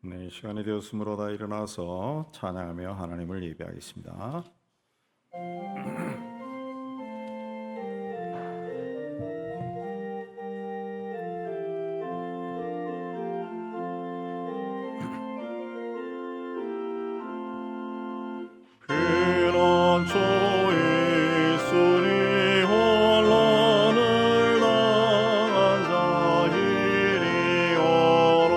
네, 시간이 되었으므로 다 일어나서 찬양하며 하나님을 예배하겠습니다. 피난처 있으니 혼란을 당한 자 이리 오라.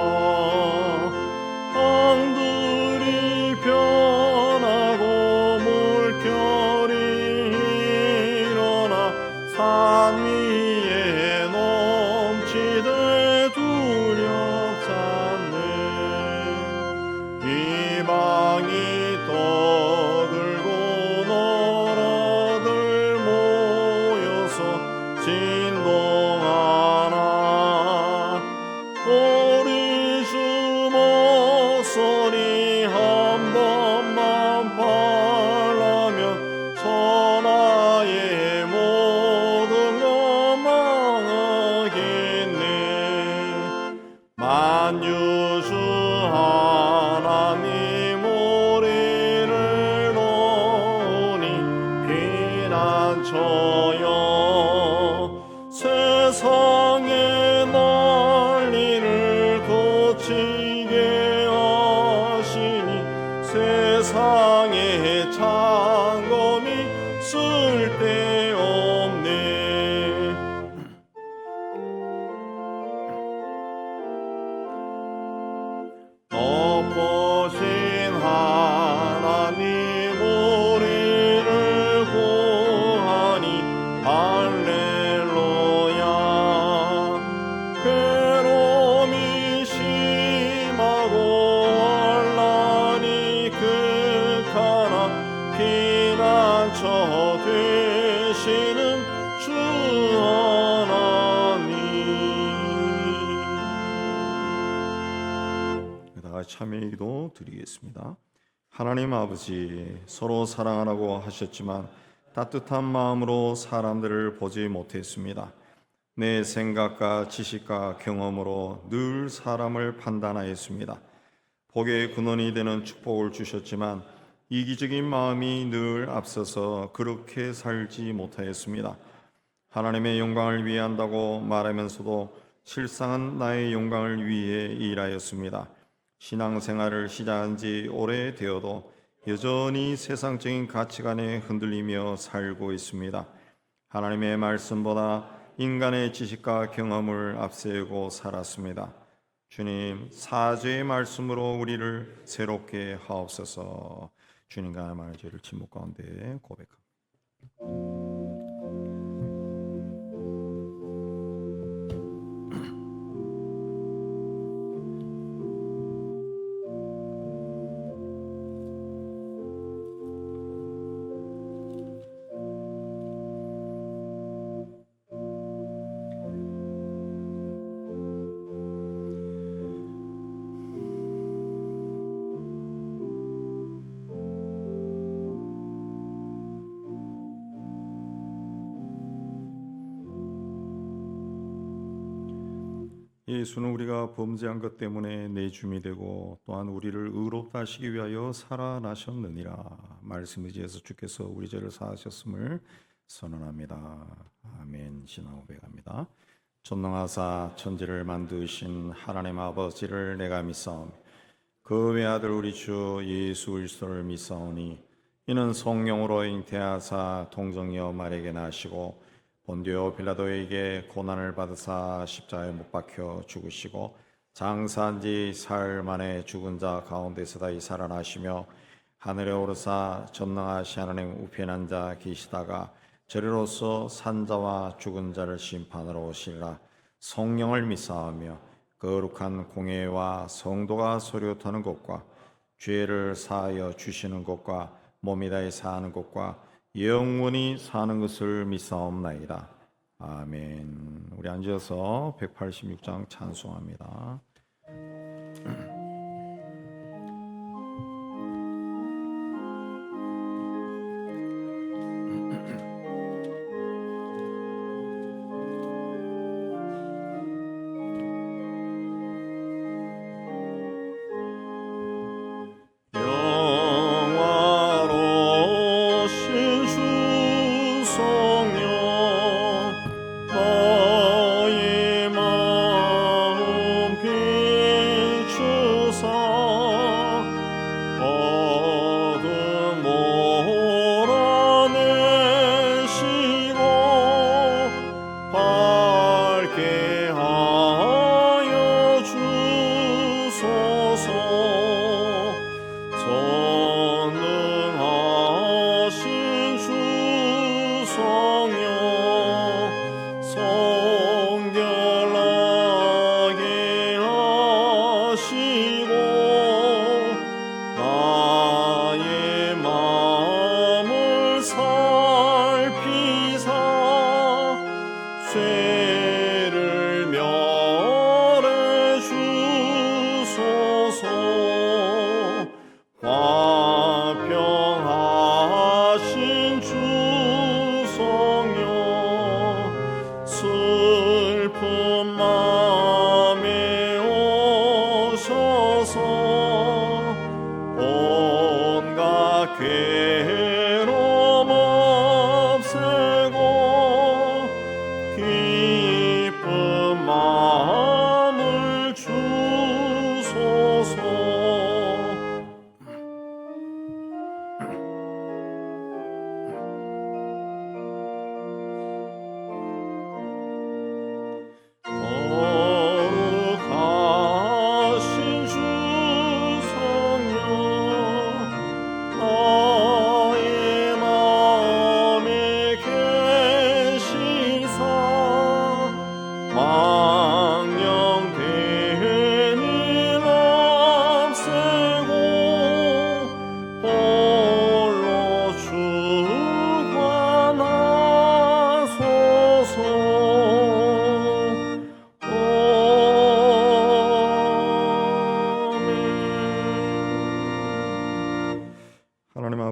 강들이 변하고 물결이 일어나 산 위에 넘치되 두렵잖네. 이방이 떠들고 나라들 모여서 진동하나. 우리 주 목소리 한 번만 parla면 천하의 모든 것 망하겠네. 만유주 하나님 우리를 도우니 피난처여. 세상의 난리를 고치게 하시니 세상의 창검이 쓸데없네. 높으신 하나님 우리를 구하니 할렐루야. 괴로움이 심하고 혼란이 극하나 피난처 되시는 주 하나님. 다 같이 참여의 기도 드리겠습니다. 하나님 아버지, 서로 사랑하라고 하셨지만 따뜻한 마음으로 사람들을 보지 못했습니다. 내 생각과 지식과 경험으로 늘 사람을 판단하였습니다. 복의 근원이 되는 축복을 주셨지만 이기적인 마음이 늘 앞서서 그렇게 살지 못하였습니다. 하나님의 영광을 위해 한다고 말하면서도 실상은 나의 영광을 위해 일하였습니다. 신앙생활을 시작한 지 오래되어도 여전히 세상적인 가치관에 흔들리며 살고 있습니다. 하나님의 말씀보다 인간의 지식과 경험을 앞세우고 살았습니다. 주님, 사죄의 말씀으로 우리를 새롭게 하옵소서. 주님과 하나님의 죄를 침묵 가운데 고백합니다. 예수는 우리가 범죄한 것 때문에 내줌이 되고 또한 우리를 의롭다 하시기 위하여 살아나셨느니라. 말씀에 의지해서 주께서 우리 죄를 사하셨음을 선언합니다. 아멘. 신앙 고백합니다. 전능하사 천지를 만드신 하나님 아버지를 내가 믿사오며 그 외아들 우리 주 예수 그리스도를 믿사오니 이는 성령으로 잉태하사 동정녀 마리아에게 나시고 본디오 빌라도에게 고난을 받으사 십자가에 못 박혀 죽으시고 장사한 지 사흘 만에 죽은 자 가운데서 다시 살아나시며 하늘에 오르사 전능하신 하나님 우편에 앉아 계시다가 저리로서 산자와 죽은 자를 심판하러 오시리라. 성령을 믿사오며 거룩한 공예와 성도가 소리타는 것과 죄를 사하여 주시는 것과 몸이 다해 사는 것과 영원히 사는 것을 믿사옵나이다. 아멘. 우리 앉아서 186장 찬송합니다.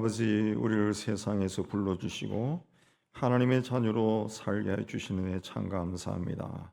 아버지, 우리를 세상에서 불러주시고 하나님의 자녀로 살게 해주시는 데 참 감사합니다.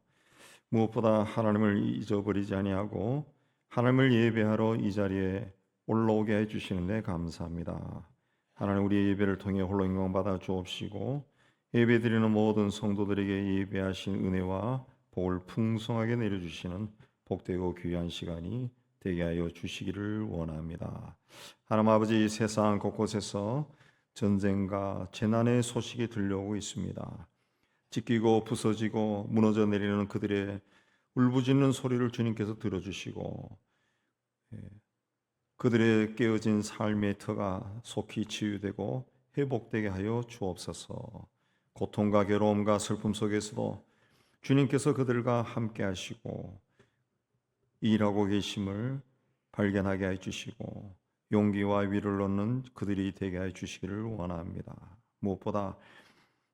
무엇보다 하나님을 잊어버리지 아니하고 하나님을 예배하러 이 자리에 올라오게 해주시는 데 감사합니다. 하나님, 우리의 예배를 통해 홀로 인정받아 주옵시고 예배드리는 모든 성도들에게 예배하신 은혜와 복을 풍성하게 내려주시는 복되고 귀한 시간이 되게 하여 주시기를 원합니다. 하나님 아버지, 세상 곳곳에서 전쟁과 재난의 소식이 들려오고 있습니다. 찢기고 부서지고 무너져 내리는 그들의 울부짖는 소리를 주님께서 들어주시고 그들의 깨어진 삶의 터가 속히 치유되고 회복되게 하여 주옵소서. 고통과 괴로움과 슬픔 속에서도 주님께서 그들과 함께 하시고 일하고 계심을 발견하게 해주시고 용기와 위를 얻는 그들이 되게 해주시기를 원합니다. 무엇보다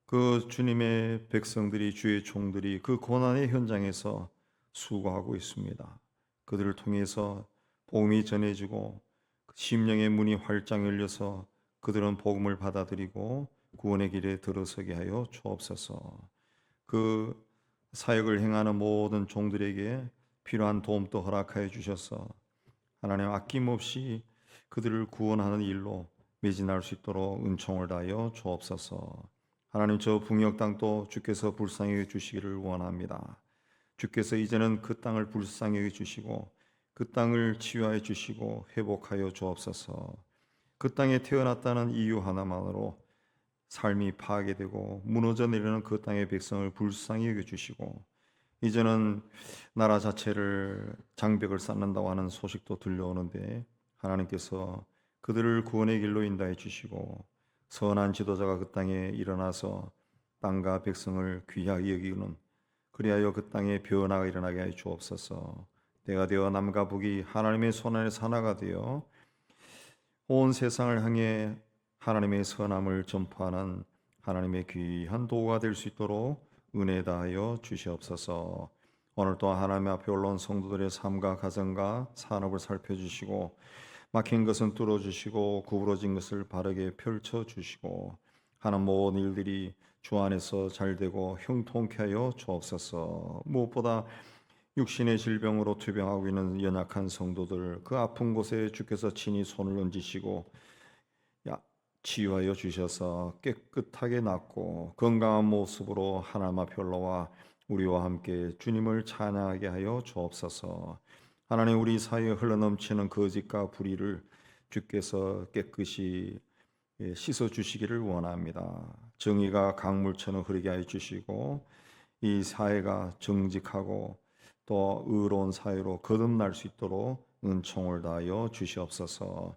그 주님의 백성들이, 주의 종들이 그 고난의 현장에서 수고하고 있습니다. 그들을 통해서 복음이 전해지고 심령의 문이 활짝 열려서 그들은 복음을 받아들이고 구원의 길에 들어서게 하여 주옵소서. 그 사역을 행하는 모든 종들에게 필요한 도움도 허락하여 주셔서 하나님 아낌없이 그들을 구원하는 일로 매진할 수 있도록 은총을 다하여 주옵소서. 하나님, 저 북녘 땅도 주께서 불쌍히 여겨 주시기를 원합니다. 주께서 이제는 그 땅을 불쌍히 여겨 주시고 그 땅을 치유하여 주시고 회복하여 주옵소서. 그 땅에 태어났다는 이유 하나만으로 삶이 파괴되고 무너져 내리는 그 땅의 백성을 불쌍히 여겨 주시고 이제는 나라 자체를 장벽을 쌓는다고 하는 소식도 들려오는데 하나님께서 그들을 구원의 길로 인도해 주시고 선한 지도자가 그 땅에 일어나서 땅과 백성을 귀하게 여기는, 그리하여 그 땅에 변화가 일어나게 하여 주옵소서. 때가 되어 남과 북이 하나님의 손안에서 하나가 되어 온 세상을 향해 하나님의 선함을 전파하는 하나님의 귀한 도구가 될 수 있도록 은혜 다하여 주시옵소서. 오늘 또한 하나님 앞에 올라온 성도들의 삶과 가정과 산업을 살펴주시고 막힌 것은 뚫어주시고 구부러진 것을 바르게 펼쳐주시고 하는 모든 일들이 주 안에서 잘되고 형통케 하여 주옵소서. 무엇보다 육신의 질병으로 투병하고 있는 연약한 성도들, 그 아픈 곳에 주께서 친히 손을 얹으시고 치유하여 주셔서 깨끗하게 낫고 건강한 모습으로 하나님 앞에 올라와 우리와 함께 주님을 찬양하게 하여 주옵소서. 하나님, 우리 사이에 흘러넘치는 거짓과 불의를 주께서 깨끗이 씻어 주시기를 원합니다. 정의가 강물처럼 흐르게 하여 주시고 이 사회가 정직하고 또 의로운 사회로 거듭날 수 있도록 은총을 다하여 주시옵소서.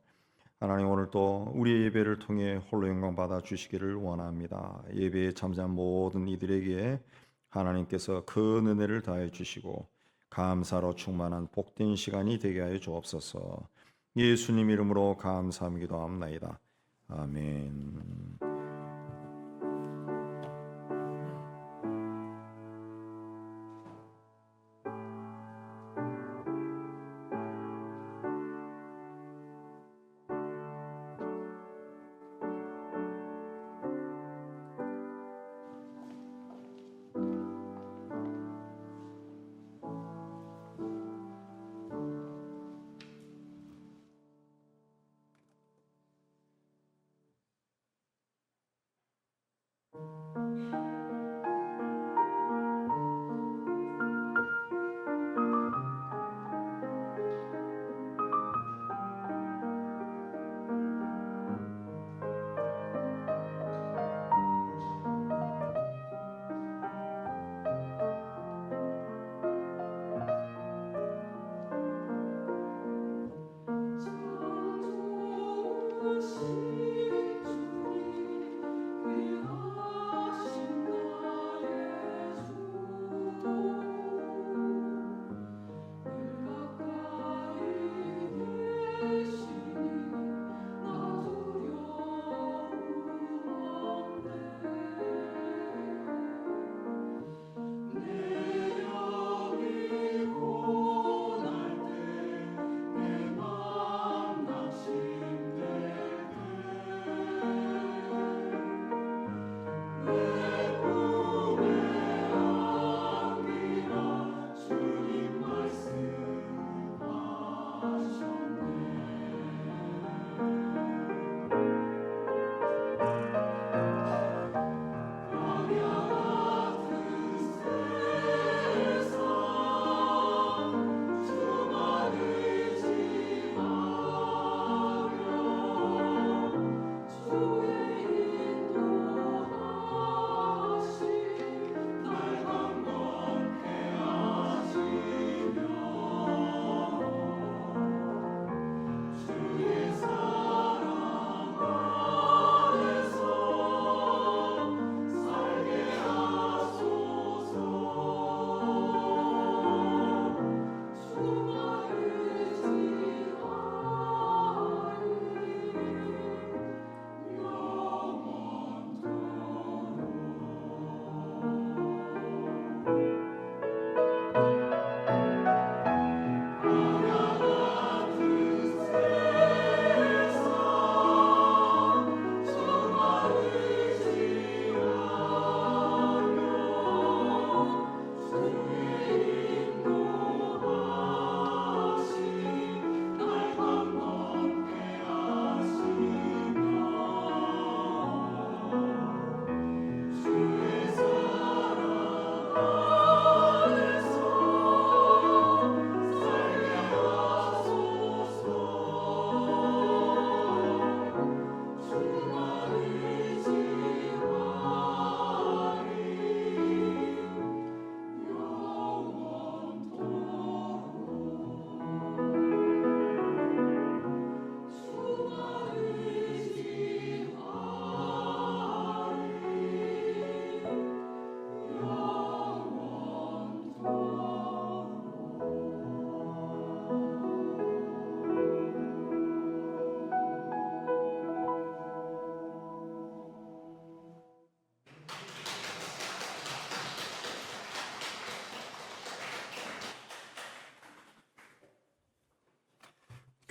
하나님, 오늘 또 우리의 예배를 통해 홀로 영광 받아 주시기를 원합니다. 예배에 참여한 모든 이들에게 하나님께서 큰 은혜를 다해 주시고 감사로 충만한 복된 시간이 되게 하여 주옵소서. 예수님 이름으로 감사함 기도합나이다. 아멘.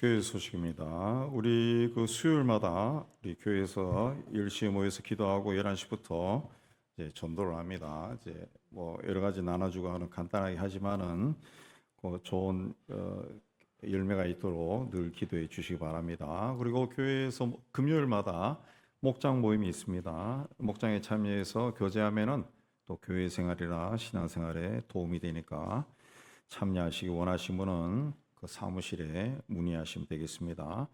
교회 소식입니다. 우리 수요일마다 우리 교회에서 10시에 모여서 기도하고 11시부터 이제 전도를 합니다. 이제 뭐 여러 가지 나눠주고 하는 간단하게 하지만은 좋은 열매가 있도록 늘 기도해 주시기 바랍니다. 그리고 교회에서 금요일마다 목장 모임이 있습니다. 목장에 참여해서 교제하면은 또 교회 생활이나 신앙 생활에 도움이 되니까 참여하시기 원하시는 분은 그 사무실에 문의하시면 되겠습니다.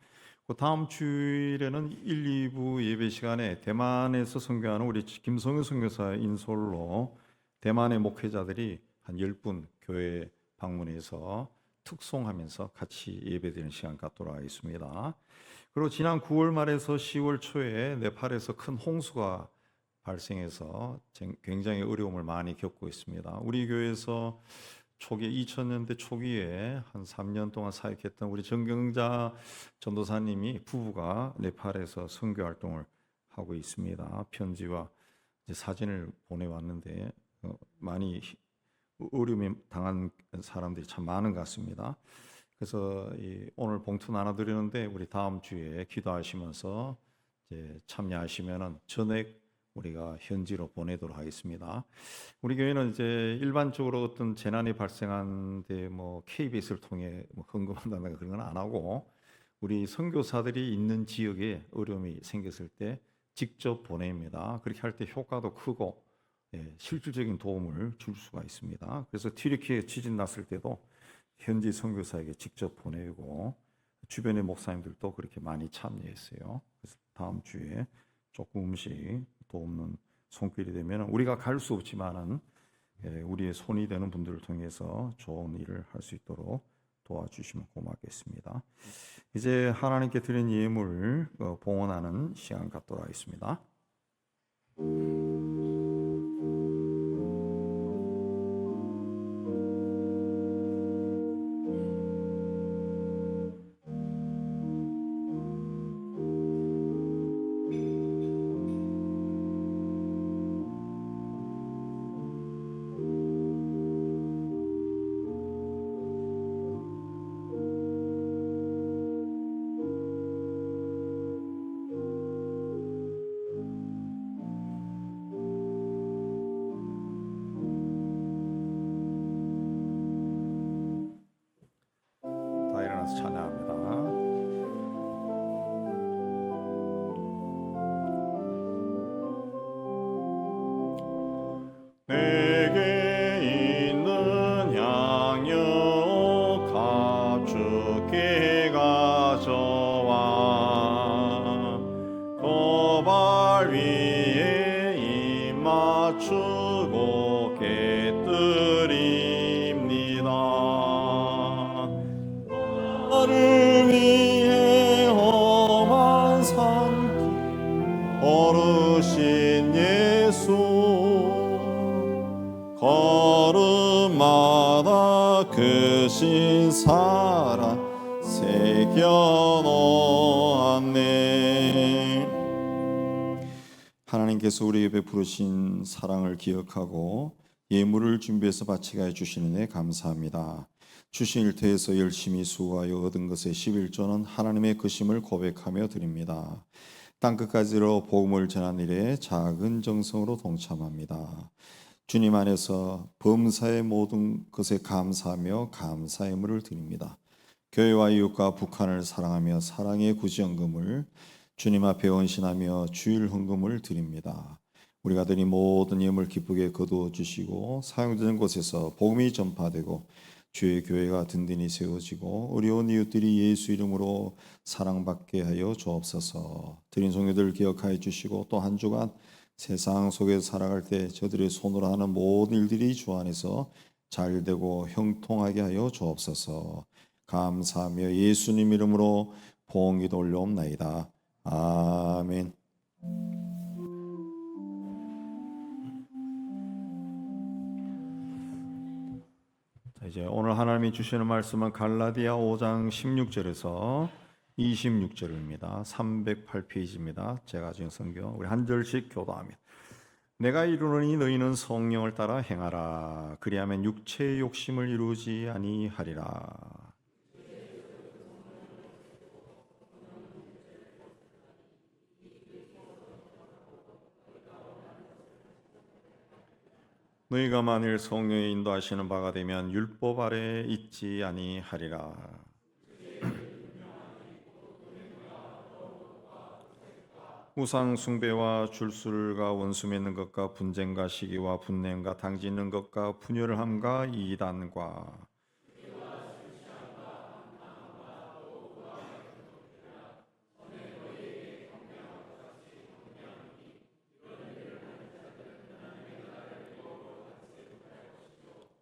그 다음 주일에는 1, 2부 예배 시간에 대만에서 선교하는 우리 김성윤 선교사 인솔로 대만의 목회자들이 한 10분 교회 방문해서 특송하면서 같이 예배드리는 시간 갖도록 하겠습니다. 그리고 지난 9월 말에서 10월 초에 네팔에서 큰 홍수가 발생해서 굉장히 어려움을 많이 겪고 있습니다. 우리 교회에서 초기 2000년대 초기에 한 3년 동안 사역했던 우리 정경자 전도사님이 부부가 네팔에서 선교 활동을 하고 있습니다. 편지와 사진을 보내왔는데 많이 어려움이 당한 사람들이 참 많은 것 같습니다. 그래서 오늘 봉투 나눠드리는데 우리 다음 주에 기도하시면서 이제 참여하시면은 전액 우리가 현지로 보내도록 하겠습니다. 우리 교회는 이제 일반적으로 어떤 재난이 발생한데 뭐 KBS를 통해 뭐 헌금한다든가 그런 건 안 하고 우리 선교사들이 있는 지역에 어려움이 생겼을 때 직접 보냅니다. 그렇게 할 때 효과도 크고 실질적인 도움을 줄 수가 있습니다. 그래서 튀르키예 지진 났을 때도 현지 선교사에게 직접 보내고 주변의 목사님들도 그렇게 많이 참여했어요. 그래서 다음 주에 조금씩 돕는 손길이 되면 우리가 갈 수 없지만은 우리의 손이 되는 분들을 통해서 좋은 일을 할 수 있도록 도와주시면 고맙겠습니다. 이제 하나님께 드린 예물 봉헌하는 시간 갖도록 하겠습니다. 다 일어나서 찬양합니다. 내게 있는 양육 가축게 가져와 도발 위에 입 맞추고 깨뜨립니다. 나를 위해 험한 산길 걸으신 예수 걸음마다 크신 사랑 새겨놓았네. 하나님께서 우리에게 베푸신 사랑을 기억하고 예물을 준비해서 바치게 해주시는 데 감사합니다. 주신 일터에서 열심히 수고하여 얻은 것의 11조는 하나님의 크심을 고백하며 드립니다. 땅끝까지로 복음을 전한 일에 작은 정성으로 동참합니다. 주님 안에서 범사의 모든 것에 감사하며 감사의 예물을 드립니다. 교회와 이웃과 북한을 사랑하며 사랑의 구제헌금을 주님 앞에 헌신하며 주일 헌금을 드립니다. 우리가 드린 모든 예물 기쁘게 거두어 주시고 사용되는 곳에서 복음이 전파되고 주의 교회가 든든히 세워지고 어려운 이웃들이 예수 이름으로 사랑받게 하여 주옵소서. 드린 성도들 기억하여 주시고 또 한 주간 세상 속에서 살아갈 때 저들의 손으로 하는 모든 일들이 주 안에서 잘되고 형통하게 하여 주옵소서. 감사하며 예수님 이름으로 봉기도 올려옵나이다. 아멘. 이제 오늘 하나님이 주시는 말씀은 갈라디아 5장 16절에서 26절입니다. 308페이지입니다. 제가 지은 성경 우리 한 절씩 교도합니다. 내가 이르노니 너희는 성령을 따라 행하라. 그리하면 육체의 욕심을 이루지 아니하리라. 너희가 만일 성령의 인도하시는 바가 되면 율법 아래 있지 아니하리라. 우상 숭배와 줄술과 원수 맺는 것과 분쟁과 시기와 분냄과 당짓는 것과 분열함과 이단과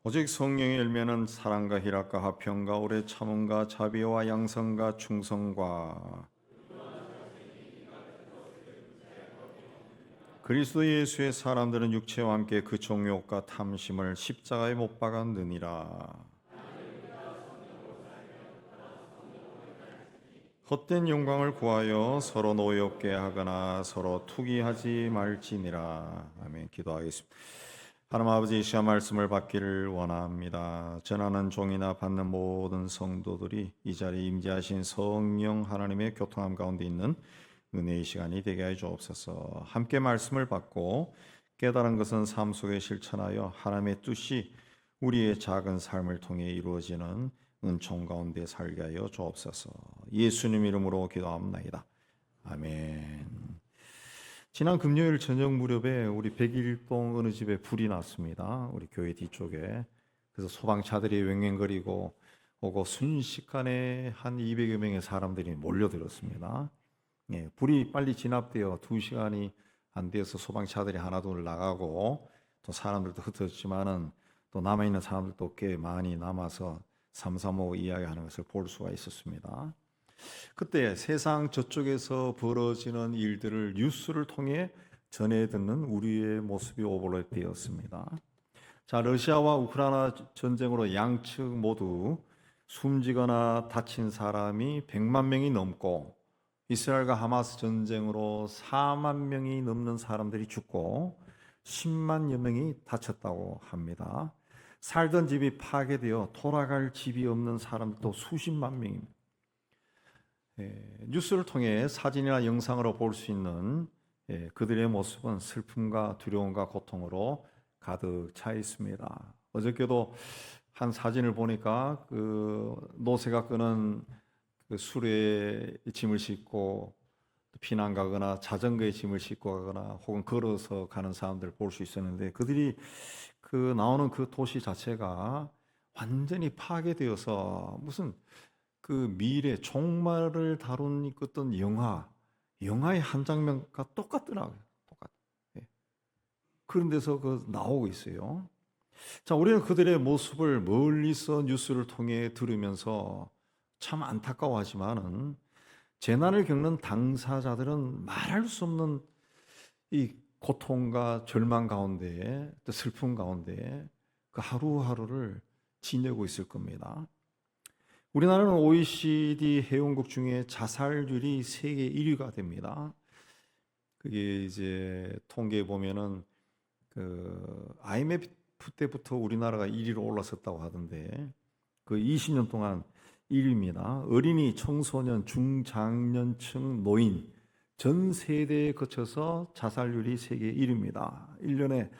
오직 성령의 열매는 사랑과 희락과 화평과 오래 참음과 자비와 양선과 충성과 그리스도 예수의 사람들은 육체와 함께 그 정욕과 탐심을 십자가에 못 박았느니라. 헛된 영광을 구하여 서로 노엽게 하거나 서로 투기하지 말지니라. 아멘. 기도하겠습니다. 하나님 아버지, 이 시간 말씀을 받기를 원합니다. 전하는 종이나 받는 모든 성도들이 이 자리에 임재하신 성령 하나님의 교통함 가운데 있는 은혜의 시간이 되게 하여 주옵소서. 함께 말씀을 받고 깨달은 것은 삶 속에 실천하여 하나님의 뜻이 우리의 작은 삶을 통해 이루어지는 은총 가운데 살게 하여 주옵소서. 예수님 이름으로 기도합나이다. 아멘. 지난 금요일 저녁 무렵에 우리 백일동 어느 집에 불이 났습니다. 우리 교회 뒤쪽에. 그래서 소방차들이 왱왱거리고 오고 순식간에 한 200여 명의 사람들이 몰려들었습니다. 예, 불이 빨리 진압되어 2시간이 안 돼서 소방차들이 하나둘 나가고 또 사람들도 흩어졌지만은 또 남아있는 사람들도 꽤 많이 남아서 삼삼오오 이야기하는 것을 볼 수가 있었습니다. 그때 세상 저쪽에서 벌어지는 일들을 뉴스를 통해 전해 듣는 우리의 모습이 오버랩되었습니다. 자, 러시아와 우크라이나 전쟁으로 양측 모두 숨지거나 다친 사람이 100만 명이 넘고 이스라엘과 하마스 전쟁으로 4만 명이 넘는 사람들이 죽고 10만여 명이 다쳤다고 합니다. 살던 집이 파괴되어 돌아갈 집이 없는 사람도 수십만 명입니다. 뉴스를 통해 사진이나 영상으로 볼 수 있는 그들의 모습은 슬픔과 두려움과 고통으로 가득 차 있습니다. 어저께도 한 사진을 보니까 그 노새가 끄는 그 수레에 짐을 싣고 피난 가거나 자전거에 짐을 싣고 가거나 혹은 걸어서 가는 사람들을 볼 수 있었는데 그들이 그 나오는 그 도시 자체가 완전히 파괴되어서 무슨 그 미래 종말을 다룬 어떤 영화의 한 장면과 똑같더라고요. 똑같. 예. 그런 데서 그 나오고 있어요. 자, 우리는 그들의 모습을 멀리서 뉴스를 통해 들으면서 참 안타까워하지만은 재난을 겪는 당사자들은 말할 수 없는 이 고통과 절망 가운데 또 슬픔 가운데 그 하루하루를 지내고 있을 겁니다. 우리나라는 OECD 회원국 중에 자살률이 세계 1위가 됩니다. 그게 이제 통계에 보면은 그 IMF 때부터 우리나라가 1위로 올랐었다고 하던데 그 20년 동안 1위입니다. 어린이, 청소년, 중장년층, 노인 전 세대에 거쳐서 자살률이 세계 1위입니다. 1년에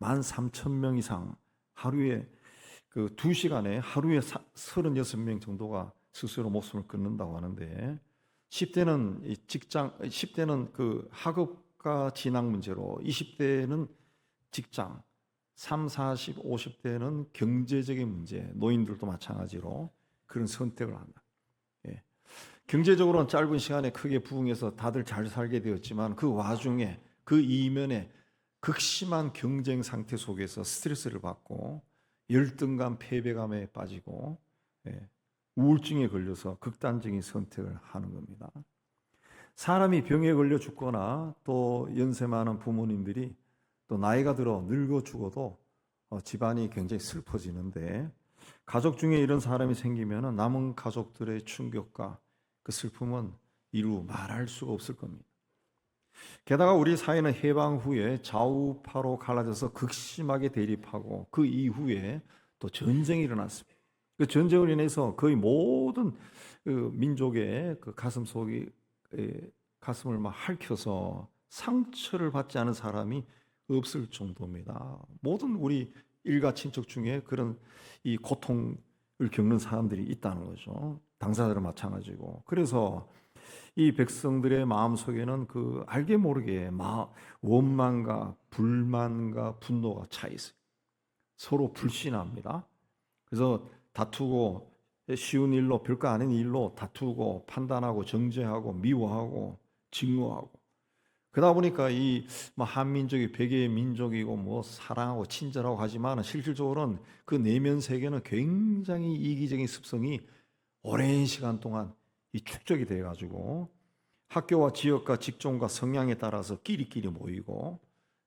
13,000명 이상 하루에 그 2시간에 하루에 36명 정도가 스스로 목숨을 끊는다고 하는데 10대는 그 학업과 진학 문제로 20대는 직장 40, 50대는 경제적인 문제, 노인들도 마찬가지로 그런 선택을 한다. 예. 경제적으로는 짧은 시간에 크게 부흥해서 다들 잘 살게 되었지만 그 와중에 그 이면에 극심한 경쟁 상태 속에서 스트레스를 받고 열등감, 패배감에 빠지고 우울증에 걸려서 극단적인 선택을 하는 겁니다. 사람이 병에 걸려 죽거나 또 연세 많은 부모님들이 또 나이가 들어 늙어 죽어도 집안이 굉장히 슬퍼지는데 가족 중에 이런 사람이 생기면 남은 가족들의 충격과 그 슬픔은 이루 말할 수가 없을 겁니다. 게다가 우리 사회는 해방 후에 좌우파로 갈라져서 극심하게 대립하고 그 이후에 또 전쟁이 일어났습니다. 그 전쟁을 인해서 거의 모든 그 민족의 그 가슴을 막 핥혀서 상처를 받지 않은 사람이 없을 정도입니다. 모든 우리 일가 친척 중에 그런 이 고통을 겪는 사람들이 있다는 거죠. 당사자들은 마찬가지고. 그래서 이 백성들의 마음 속에는 그 알게 모르게 원망과 불만과 분노가 차 있어요. 서로 불신합니다. 그래서 다투고 쉬운 일로 별거 아닌 일로 다투고 판단하고 정죄하고 미워하고 증오하고 그러다 보니까 이 한민족이 백의 민족이고 뭐 사랑하고 친절하고 하지만 실질적으로는 그 내면 세계는 굉장히 이기적인 습성이 오랜 시간 동안 이 축적이 돼 가지고 학교와 지역과 직종과 성향에 따라서 끼리끼리 모이고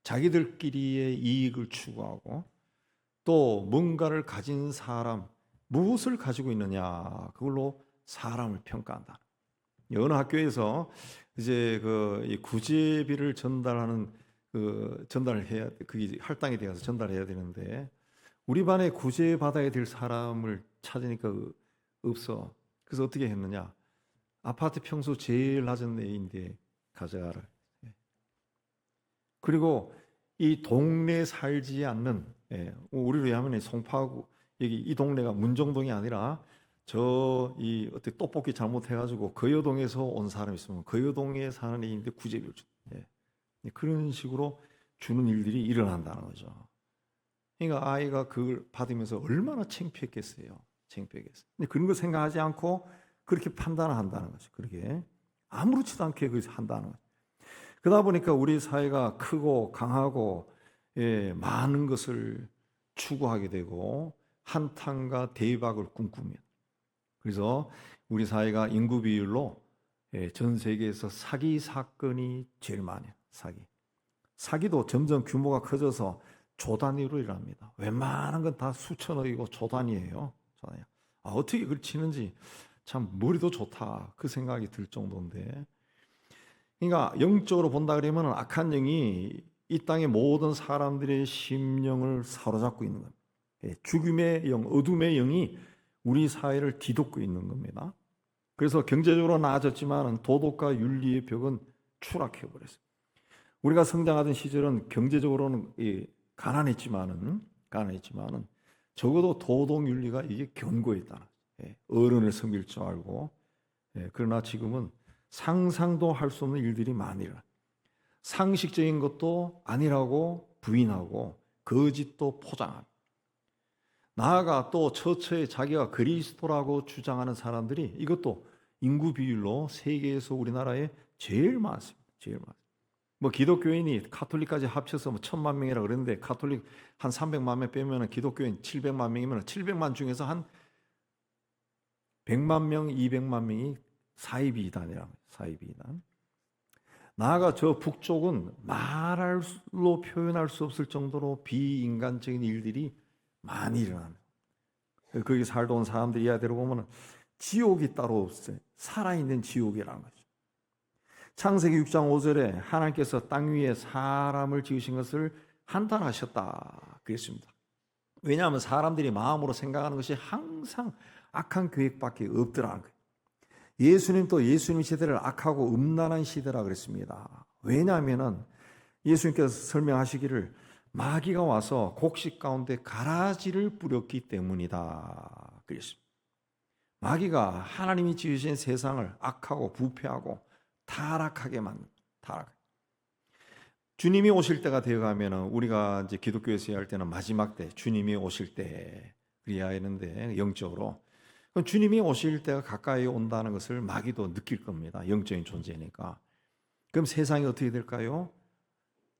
자기들끼리의 이익을 추구하고 또 뭔가를 가진 사람 무엇을 가지고 있느냐 그걸로 사람을 평가한다. 어느 학교에서 이제 그 구제비를 전달하는 전달을 해야 그게 할당이 되어서 전달해야 되는데 우리 반에 구제 받아야 될 사람을 찾으니까 없어. 그래서 어떻게 했느냐? 아파트 평수 제일 낮은 애인데 가져가라. 그리고 이 동네 살지 않는 우리로 하면 송파구 여기 이 동네가 문정동이 아니라 이 어떻게 떡볶이 잘못해가지고 거여동에서 온 사람이 있으면 거여동에 사는 애인데 구제비를 주. 그런 식으로 주는 일들이 일어난다는 거죠. 그러니까 아이가 그걸 받으면서 얼마나 창피했겠어요. 창피했겠어요. 근데 그런 거 생각하지 않고 그렇게 판단을 한다는 거죠. 그렇게 아무렇지도 않게 그렇게 한다는 거죠. 그러다 보니까 우리 사회가 크고 강하고 많은 것을 추구하게 되고 한탕과 대박을 꿈꿉니다. 그래서 우리 사회가 인구 비율로 전 세계에서 사기 사건이 제일 많아요. 사기도 점점 규모가 커져서 조 단위로 일합니다. 웬만한 건 다 수천억이고 조 단위예요. 어떻게 그걸 치는지 참 머리도 좋다 그 생각이 들 정도인데 그러니까 영적으로 본다 그러면 악한 영이 이 땅의 모든 사람들의 심령을 사로잡고 있는 겁니다. 죽음의 영, 어둠의 영이 우리 사회를 뒤덮고 있는 겁니다. 그래서 경제적으로 나아졌지만 도덕과 윤리의 벽은 추락해버렸어요. 우리가 성장하던 시절은 경제적으로는 가난했지만은 적어도 도덕 윤리가 이게 견고했다. 어른을 섬길 줄 알고. 그러나 지금은 상상도 할 수 없는 일들이 많이 일어나. 상식적인 것도 아니라고 부인하고 거짓도 포장합니다. 나아가 또 처처에 자기가 그리스도라고 주장하는 사람들이 이것도 인구 비율로 세계에서 우리나라에 제일 많습니다. 제일 많습니다. 뭐 기독교인이 카톨릭까지 합쳐서 1,000만 명이라 그랬는데 카톨릭 한 300만 명 빼면 기독교인 700만 명이면 700만 중에서 한 100만 명, 200만 명이 사이비이단이라고 사이비이단. 나아가 저 북쪽은 말로 표현할 수 없을 정도로 비인간적인 일들이 많이 일어납니다. 거기 살다 온 사람들 이야기를 보면 지옥이 따로 없어요. 살아있는 지옥이라는 거죠. 창세기 6장 5절에 하나님께서 땅 위에 사람을 지으신 것을 한탄하셨다 그랬습니다. 왜냐하면 사람들이 마음으로 생각하는 것이 항상 악한 계획밖에 없더라는 거예요. 예수님도 예수님 시대를 악하고 음란한 시대라 그랬습니다. 왜냐하면 예수님께서 설명하시기를 마귀가 와서 곡식 가운데 가라지를 뿌렸기 때문이다 그랬습니다. 마귀가 하나님이 지으신 세상을 악하고 부패하고 타락하게 만듭니다. 주님이 오실 때가 되어가면 우리가 이제 기독교에서 할 때는 마지막 때 주님이 오실 때 그래야 하는데 영적으로 주님이 오실 때가 가까이 온다는 것을 마귀도 느낄 겁니다. 영적인 존재니까. 그럼 세상이 어떻게 될까요?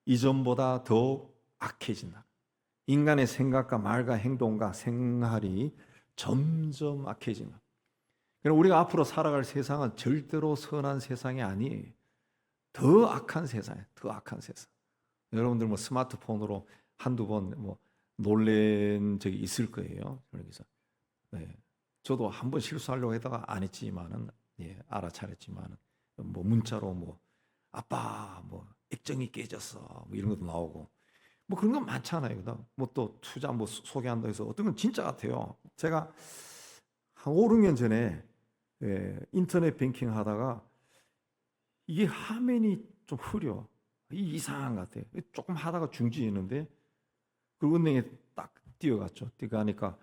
이전보다 더 악해진다. 인간의 생각과 말과 행동과 생활이 점점 악해진다. 그럼 우리가 앞으로 살아갈 세상은 절대로 선한 세상이 아니에요. 더 악한 세상이에요. 더 악한 세상. 여러분들 뭐 스마트폰으로 한두 번 뭐 놀란 적이 있을 거예요. 그래서 저도 한 번 실수하려고 하다가 안 했지만은 알아차렸지만은 뭐 문자로 뭐 아빠 뭐 액정이 깨졌어 뭐 이런 것도 나오고 뭐 그런 건 많잖아요. 뭐 또 투자 뭐 소개한다 해서 어떤 건 진짜 같아요. 제가 한 5, 6년 전에 인터넷 뱅킹 하다가 이게 화면이 좀 흐려. 이상한 것 같아요. 조금 하다가 중지했는데 그 은행에 딱 뛰어갔죠. 뛰어가니까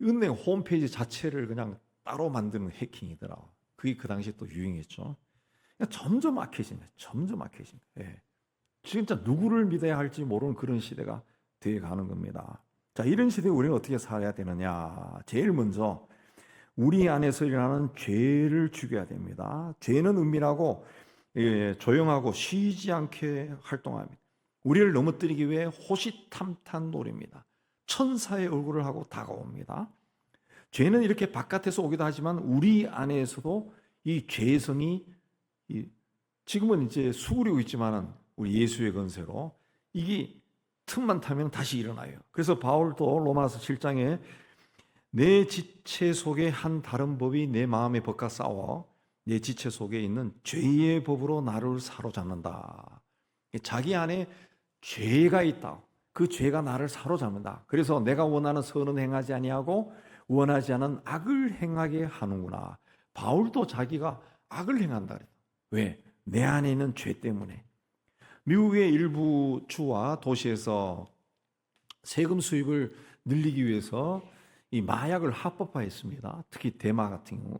은행 홈페이지 자체를 그냥 따로 만드는 해킹이더라고. 그게 그 당시에 또 유행했죠. 그러니까 점점 악해진 거예요. 점점 악해진 거예요. 예. 진짜 누구를 믿어야 할지 모르는 그런 시대가 되어 가는 겁니다. 자, 이런 시대에 우리는 어떻게 살아야 되느냐? 제일 먼저 우리 안에서 일어나는 죄를 죽여야 됩니다. 죄는 은밀하고 조용하고 쉬지 않게 활동합니다. 우리를 넘어뜨리기 위해 호시탐탐 노립니다. 천사의 얼굴을 하고 다가옵니다. 죄는 이렇게 바깥에서 오기도 하지만 우리 안에서도 이 죄성이 지금은 이제 수그리고 있지만은 우리 예수의 건세로 이게 틈만 타면 다시 일어나요. 그래서 바울도 로마서 7장에 내 지체 속에 한 다른 법이 내 마음에 벗가 싸워 내 지체 속에 있는 죄의 법으로 나를 사로잡는다. 자기 안에 죄가 있다. 그 죄가 나를 사로잡는다. 그래서 내가 원하는 선은 행하지 아니하고 원하지 않은 악을 행하게 하는구나. 바울도 자기가 악을 행한다. 왜? 내 안에 있는 죄 때문에. 미국의 일부 주와 도시에서 세금 수입을 늘리기 위해서 이 마약을 합법화했습니다. 특히 대마 같은 경우.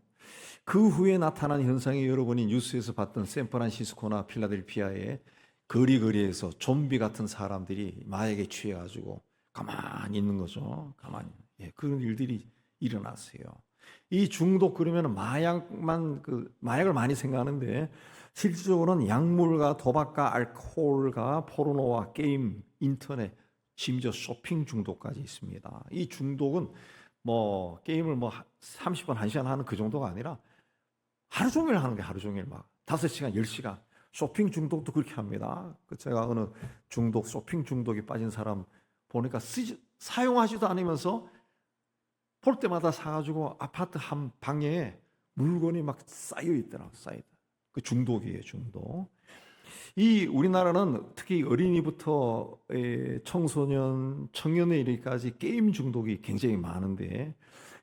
그 후에 나타난 현상이 여러분이 뉴스에서 봤던 샌프란시스코나 필라델피아의 거리에서 좀비 같은 사람들이 마약에 취해가지고 가만히 있는 거죠. 가만히. 예, 그런 일들이 일어났어요. 이 중독 그러면 마약을 많이 생각하는데 실질적으로는 약물과 도박과 알코올과 포르노와 게임, 인터넷, 심지어 쇼핑 중독까지 있습니다. 이 중독은 게임을 30분, 1시간 하는 그 정도가 아니라 하루 종일 하는 게 하루 종일 5시간, 10시간. 쇼핑 중독도 그렇게 합니다. 제가 어느 쇼핑 중독에 빠진 사람 보니까 사용하지도 않으면서 볼 때마다 사가지고 아파트 한 방에 물건이 막 쌓여 있더라고요. 그 중독이에요, 중독. 이 우리나라는 특히 어린이부터 청소년, 청년에 이르기까지 게임 중독이 굉장히 많은데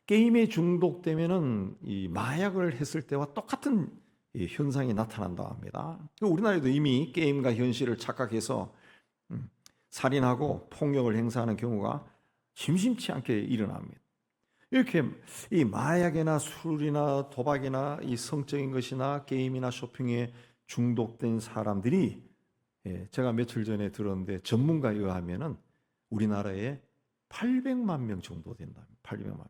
게임에 중독되면은 이 마약을 했을 때와 똑같은 현상이 나타난다 합니다. 우리나라에도 이미 게임과 현실을 착각해서 살인하고 폭력을 행사하는 경우가 심심치 않게 일어납니다. 이렇게 이 마약이나 술이나 도박이나 이 성적인 것이나 게임이나 쇼핑에 중독된 사람들이 제가 며칠 전에 들었는데 전문가에 의하면은 우리나라에 800만 명 정도 된다. 800만 명.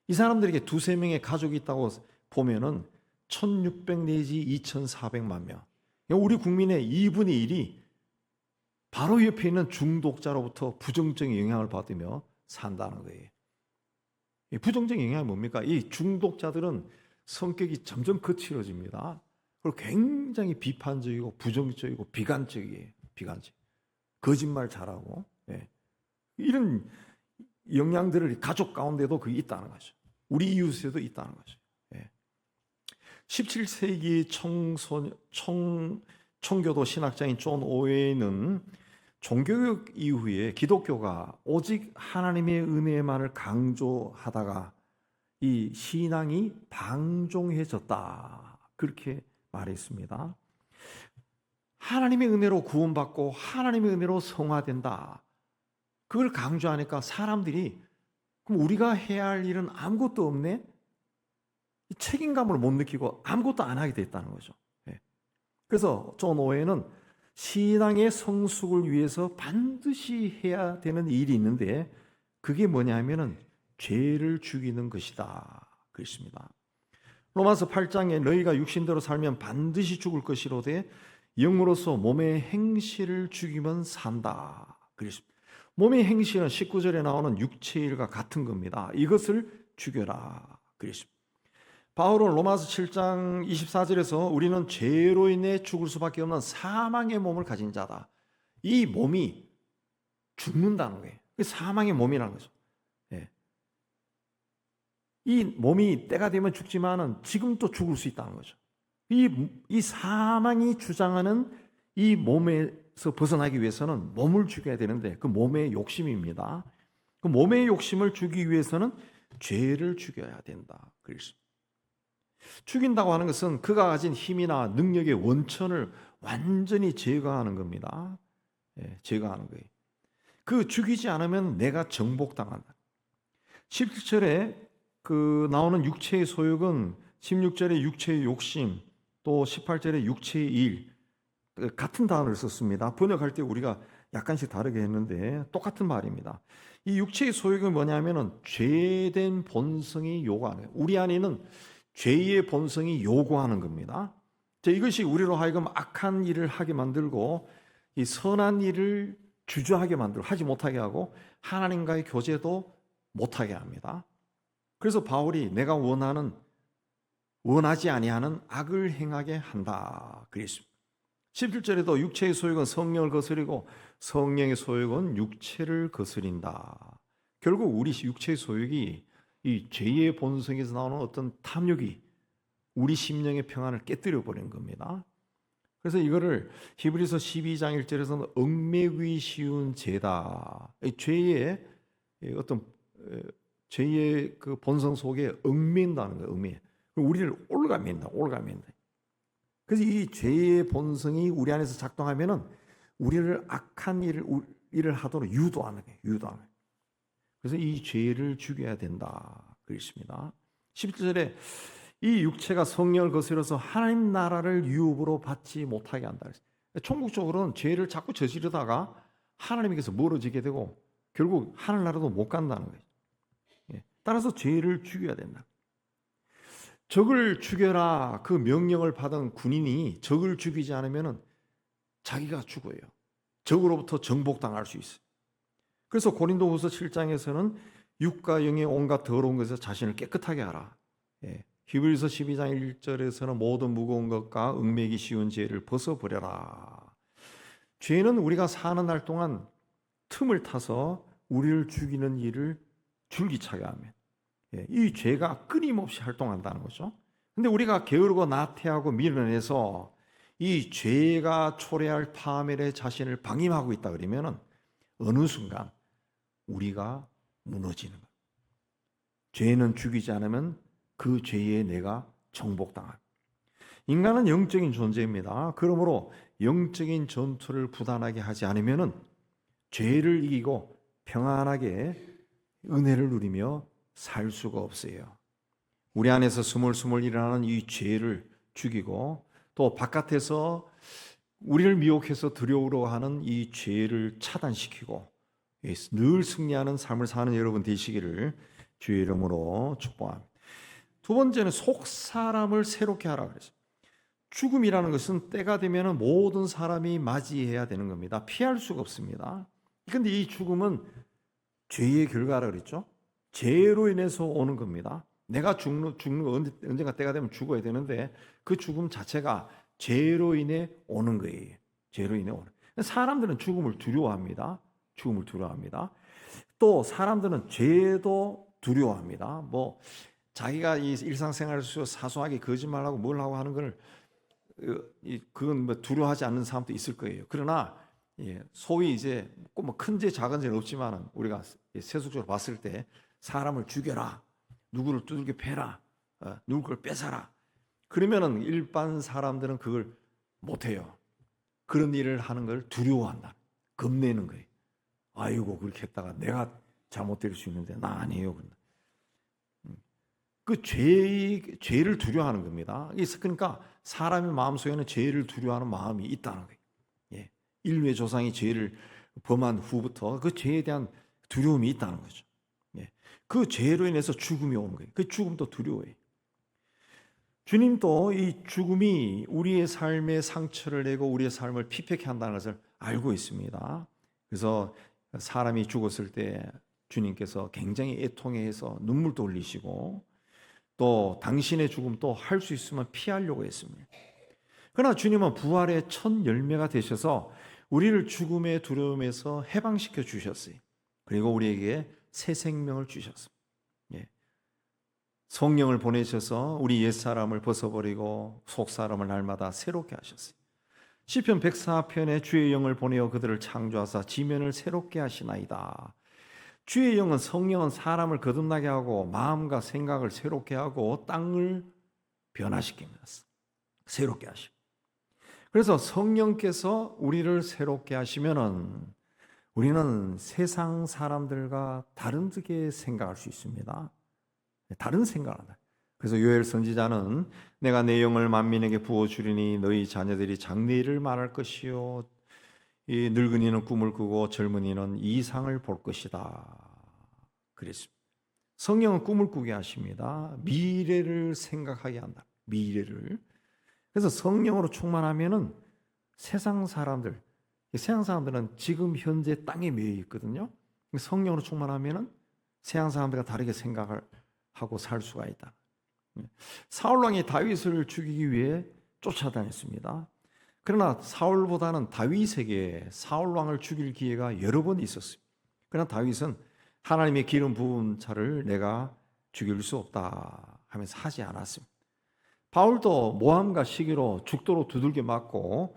이 사람들에게 두세 명의 가족이 있다고 보면은 1600 내지 2400만 명. 우리 국민의 2분의 1이 바로 옆에 있는 중독자로부터 부정적인 영향을 받으며 산다는 거예요. 이 부정적인 영향이 뭡니까? 이 중독자들은 성격이 점점 거칠어집니다. 그리고 굉장히 비판적이고 부정적이고 비관적이에요. 비관적. 거짓말 잘하고. 이런 영향들을 가족 가운데도 그게 있다는 거죠. 우리 이웃에도 있다는 거죠. 17세기 청교도 신학자인 존 오웨이는 종교개혁 이후에 기독교가 오직 하나님의 은혜만을 강조하다가 이 신앙이 방종해졌다. 그렇게 말했습니다. 하나님의 은혜로 구원받고 하나님의 은혜로 성화된다. 그걸 강조하니까 사람들이 그럼 우리가 해야 할 일은 아무것도 없네? 책임감을 못 느끼고 아무것도 안 하게 됐다는 거죠. 그래서 존 오웨이는 신앙의 성숙을 위해서 반드시 해야 되는 일이 있는데 그게 뭐냐면은 죄를 죽이는 것이다. 그랬습니다. 로마서 8장에 너희가 육신대로 살면 반드시 죽을 것이로되 영으로서 몸의 행실을 죽이면 산다. 그랬습니다. 몸의 행실은 19절에 나오는 육체의 일과 같은 겁니다. 이것을 죽여라. 그랬습니다. 바울은 로마서 7장 24절에서 우리는 죄로 인해 죽을 수밖에 없는 사망의 몸을 가진 자다. 이 몸이 죽는다는 거예요. 사망의 몸이라는 거죠. 이 몸이 때가 되면 죽지만은 지금 또 죽을 수 있다는 거죠. 이 사망이 주장하는 이 몸에서 벗어나기 위해서는 몸을 죽여야 되는데 그 몸의 욕심입니다. 그 몸의 욕심을 죽이기 위해서는 죄를 죽여야 된다. 그랬습니다. 죽인다고 하는 것은 그가 가진 힘이나 능력의 원천을 완전히 제거하는 겁니다. 예, 제거하는 거예요. 그 죽이지 않으면 내가 정복당한다. 17절에 그 나오는 육체의 소욕은 16절에 육체의 욕심, 또 18절에 육체의 일, 같은 단어를 썼습니다. 번역할 때 우리가 약간씩 다르게 했는데 똑같은 말입니다. 이 육체의 소욕은 뭐냐면은 죄된 본성이 요구하는 거예요. 우리 안에는 죄의 본성이 요구하는 겁니다. 이것이 우리로 하여금 악한 일을 하게 만들고 이 선한 일을 주저하게 만들고 하지 못하게 하고 하나님과의 교제도 못하게 합니다. 그래서 바울이 내가 원하지 아니하는 악을 행하게 한다 그랬습니다. 17절에도 육체의 소욕은 성령을 거스리고 성령의 소욕은 육체를 거스린다. 결국 우리 육체의 소욕이 이 죄의 본성에서 나오는 어떤 탐욕이 우리 심령의 평안을 깨뜨려 버린 겁니다. 그래서 이거를 히브리서 12장 1절에서는 얽매기 쉬운 죄다. 죄의 어떤 죄의 그 본성 속에 얽매인다는 거예요. 얽매. 우리를 올가맨다. 그래서 이 죄의 본성이 우리 안에서 작동하면은 우리를 악한 일을 하도록 유도하는 거예요. 그래서 이 죄를 죽여야 된다. 그랬습니다. 11절에 이 육체가 성령을 거스려서 하나님 나라를 유업으로 받지 못하게 한다. 총국적으로는 죄를 자꾸 저지르다가 하나님께서 멀어지게 되고 결국 하늘나라도 못 간다는 거예요. 따라서 죄를 죽여야 된다. 적을 죽여라 그 명령을 받은 군인이 적을 죽이지 않으면 자기가 죽어요. 적으로부터 정복당할 수 있어요. 그래서 고린도후서 7장에서는 육과 영의 온갖 더러운 것에서 자신을 깨끗하게 하라. 히브리서 12장 1절에서는 모든 무거운 것과 얽매기 쉬운 죄를 벗어버려라. 죄는 우리가 사는 날 동안 틈을 타서 우리를 죽이는 일을 줄기차게 하면 이 죄가 끊임없이 활동한다는 거죠. 근데 우리가 게으르고 나태하고 밀어내서 이 죄가 초래할 파멸의 자신을 방임하고 있다 그러면은 어느 순간 우리가 무너지는 거예요. 죄는 죽이지 않으면 그 죄에 내가 정복당합니다. 인간은 영적인 존재입니다. 그러므로 영적인 전투를 부단하게 하지 않으면은 죄를 이기고 평안하게 은혜를 누리며 살 수가 없어요. 우리 안에서 스물스물 일어나는 이 죄를 죽이고 또 바깥에서 우리를 미혹해서 들여오려 하는 이 죄를 차단시키고 늘 승리하는 삶을 사는 여러분 되시기를 주의 이름으로 축복합니다. 두 번째는 속 사람을 새롭게 하라 그랬어요. 죽음이라는 것은 때가 되면 모든 사람이 맞이해야 되는 겁니다. 피할 수가 없습니다. 그런데 이 죽음은 죄의 결과라 그랬죠. 죄로 인해서 오는 겁니다. 내가 죽는 거 언젠가 때가 되면 죽어야 되는데 그 죽음 자체가 죄로 인해 오는 거예요. 죄로 인해 오는. 사람들은 죽음을 두려워합니다. 또 사람들은 죄도 두려워합니다. 뭐 자기가 이 일상생활에서 사소하게 거짓말하고 뭘 하고 하는 걸 그건 뭐 두려워하지 않는 사람도 있을 거예요. 그러나 소위 이제 뭐 큰 죄 작은 죄는 없지만은 우리가 세속적으로 봤을 때 사람을 죽여라, 누구를 두들겨 패라, 누구 걸 뺏어라. 그러면은 일반 사람들은 그걸 못 해요. 그런 일을 하는 걸 두려워한다. 겁내는 거예요. 아이고 그렇게 했다가 내가 잘못될 수 있는데 나 아니에요. 그 죄를 두려워하는 겁니다. 그러니까 사람의 마음속에는 죄를 두려워하는 마음이 있다는 거예요. 인류의 조상이 죄를 범한 후부터 그 죄에 대한 두려움이 있다는 거죠. 그 죄로 인해서 죽음이 오는 거예요. 그 죽음도 두려워해요. 주님도 이 죽음이 우리의 삶에 상처를 내고 우리의 삶을 피폐케 한다는 것을 알고 있습니다. 그래서 사람이 죽었을 때 주님께서 굉장히 애통해서 눈물도 흘리시고 또 당신의 죽음도 할 수 있으면 피하려고 했습니다. 그러나 주님은 부활의 첫 열매가 되셔서 우리를 죽음의 두려움에서 해방시켜 주셨어요. 그리고 우리에게 새 생명을 주셨습니다. 성령을 보내셔서 우리 옛사람을 벗어버리고 속사람을 날마다 새롭게 하셨어요. 시편 104편에 주의 영을 보내어 그들을 창조하사 지면을 새롭게 하시나이다. 주의 영은 성령은 사람을 거듭나게 하고 마음과 생각을 새롭게 하고 땅을 변화시킵니다. 새롭게 하시고. 그래서 성령께서 우리를 새롭게 하시면은 우리는 세상 사람들과 다르게 생각할 수 있습니다. 다른 생각을 한다. 그래서 요엘 선지자는 내가 내 영을 만민에게 부어주리니 너희 자녀들이 장래일을 말할 것이요 이 늙은이는 꿈을 꾸고 젊은이는 이상을 볼 것이다. 그랬습니다. 성령은 꿈을 꾸게 하십니다. 미래를 생각하게 한다. 미래를. 그래서 성령으로 충만하면은 세상 사람들은 지금 현재 땅에 매여 있거든요. 성령으로 충만하면은 세상 사람들과 다르게 생각을 하고 살 수가 있다. 사울 왕이 다윗을 죽이기 위해 쫓아다녔습니다. 그러나 사울보다는 다윗에게 사울 왕을 죽일 기회가 여러 번 있었어요. 그러나 다윗은 하나님의 기름 부은 자를 내가 죽일 수 없다 하면서 하지 않았습니다. 바울도 모함과 시기로 죽도록 두들겨 맞고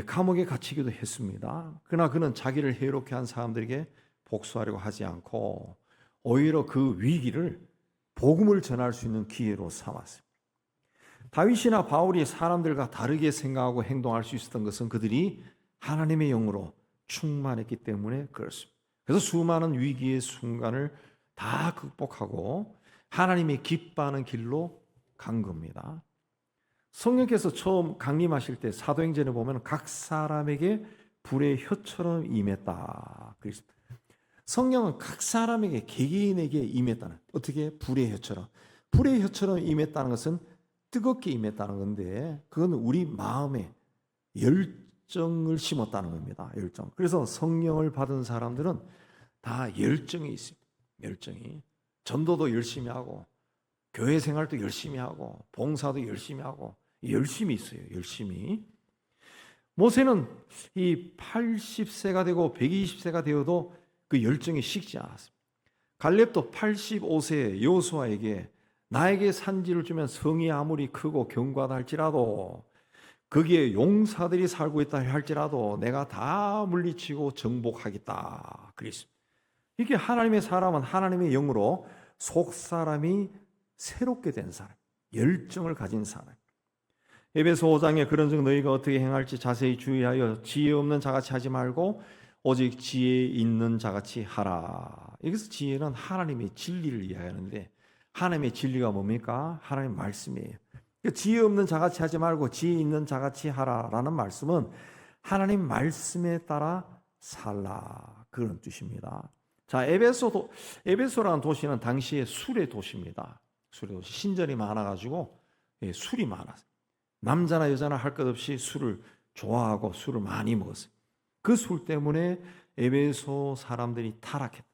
감옥에 갇히기도 했습니다. 그러나 그는 자기를 해롭게 한 사람들에게 복수하려고 하지 않고 오히려 그 위기를 복음을 전할 수 있는 기회로 삼았습니다. 다윗이나 바울이 사람들과 다르게 생각하고 행동할 수 있었던 것은 그들이 하나님의 영으로 충만했기 때문에 그렇습니다. 그래서 수많은 위기의 순간을 다 극복하고 하나님이 기뻐하는 길로 간 겁니다. 성령께서 처음 강림하실 때 사도행전에 보면 각 사람에게 불의 혀처럼 임했다. 그랬습니다. 성령은 각 사람에게 개개인에게 임했다는, 어떻게? 불의 혀처럼. 불의 혀처럼 임했다는 것은 뜨겁게 임했다는 건데 그건 우리 마음에 열정을 심었다는 겁니다. 열정. 그래서 성령을 받은 사람들은 다 열정이 있습니다. 열정이. 전도도 열심히 하고 교회 생활도 열심히 하고 봉사도 열심히 하고 열심히 있어요. 열심히. 모세는 이 80세가 되고 120세가 되어도 그 열정이 식지 않았습니다. 갈렙도 85세 여호수아에게 나에게 산지를 주면 성이 아무리 크고 견고하다 할지라도 거기에 용사들이 살고 있다 할지라도 내가 다 물리치고 정복하겠다 그랬습니다. 이게 하나님의 사람은 하나님의 영으로 속 사람이 새롭게 된 사람, 열정을 가진 사람. 에베소 5장에 그런즉 너희가 어떻게 행할지 자세히 주의하여 지혜 없는 자같이 하지 말고 오직 지혜 있는 자같이 하라. 여기서 지혜는 하나님의 진리를 이야기하는데 하나님의 진리가 뭡니까? 하나님의 말씀이에요. 지혜 없는 자같이 하지 말고 지혜 있는 자같이 하라라는 말씀은 하나님 말씀에 따라 살라 그런 뜻입니다. 자, 에베소라는 도시는 당시의 술의 도시입니다. 술의 도시. 신전이 많아가지고 술이 많았어요. 남자나 여자나 할 것 없이 술을 좋아하고 술을 많이 먹었어요. 그 술 때문에 에베소 사람들이 타락했다.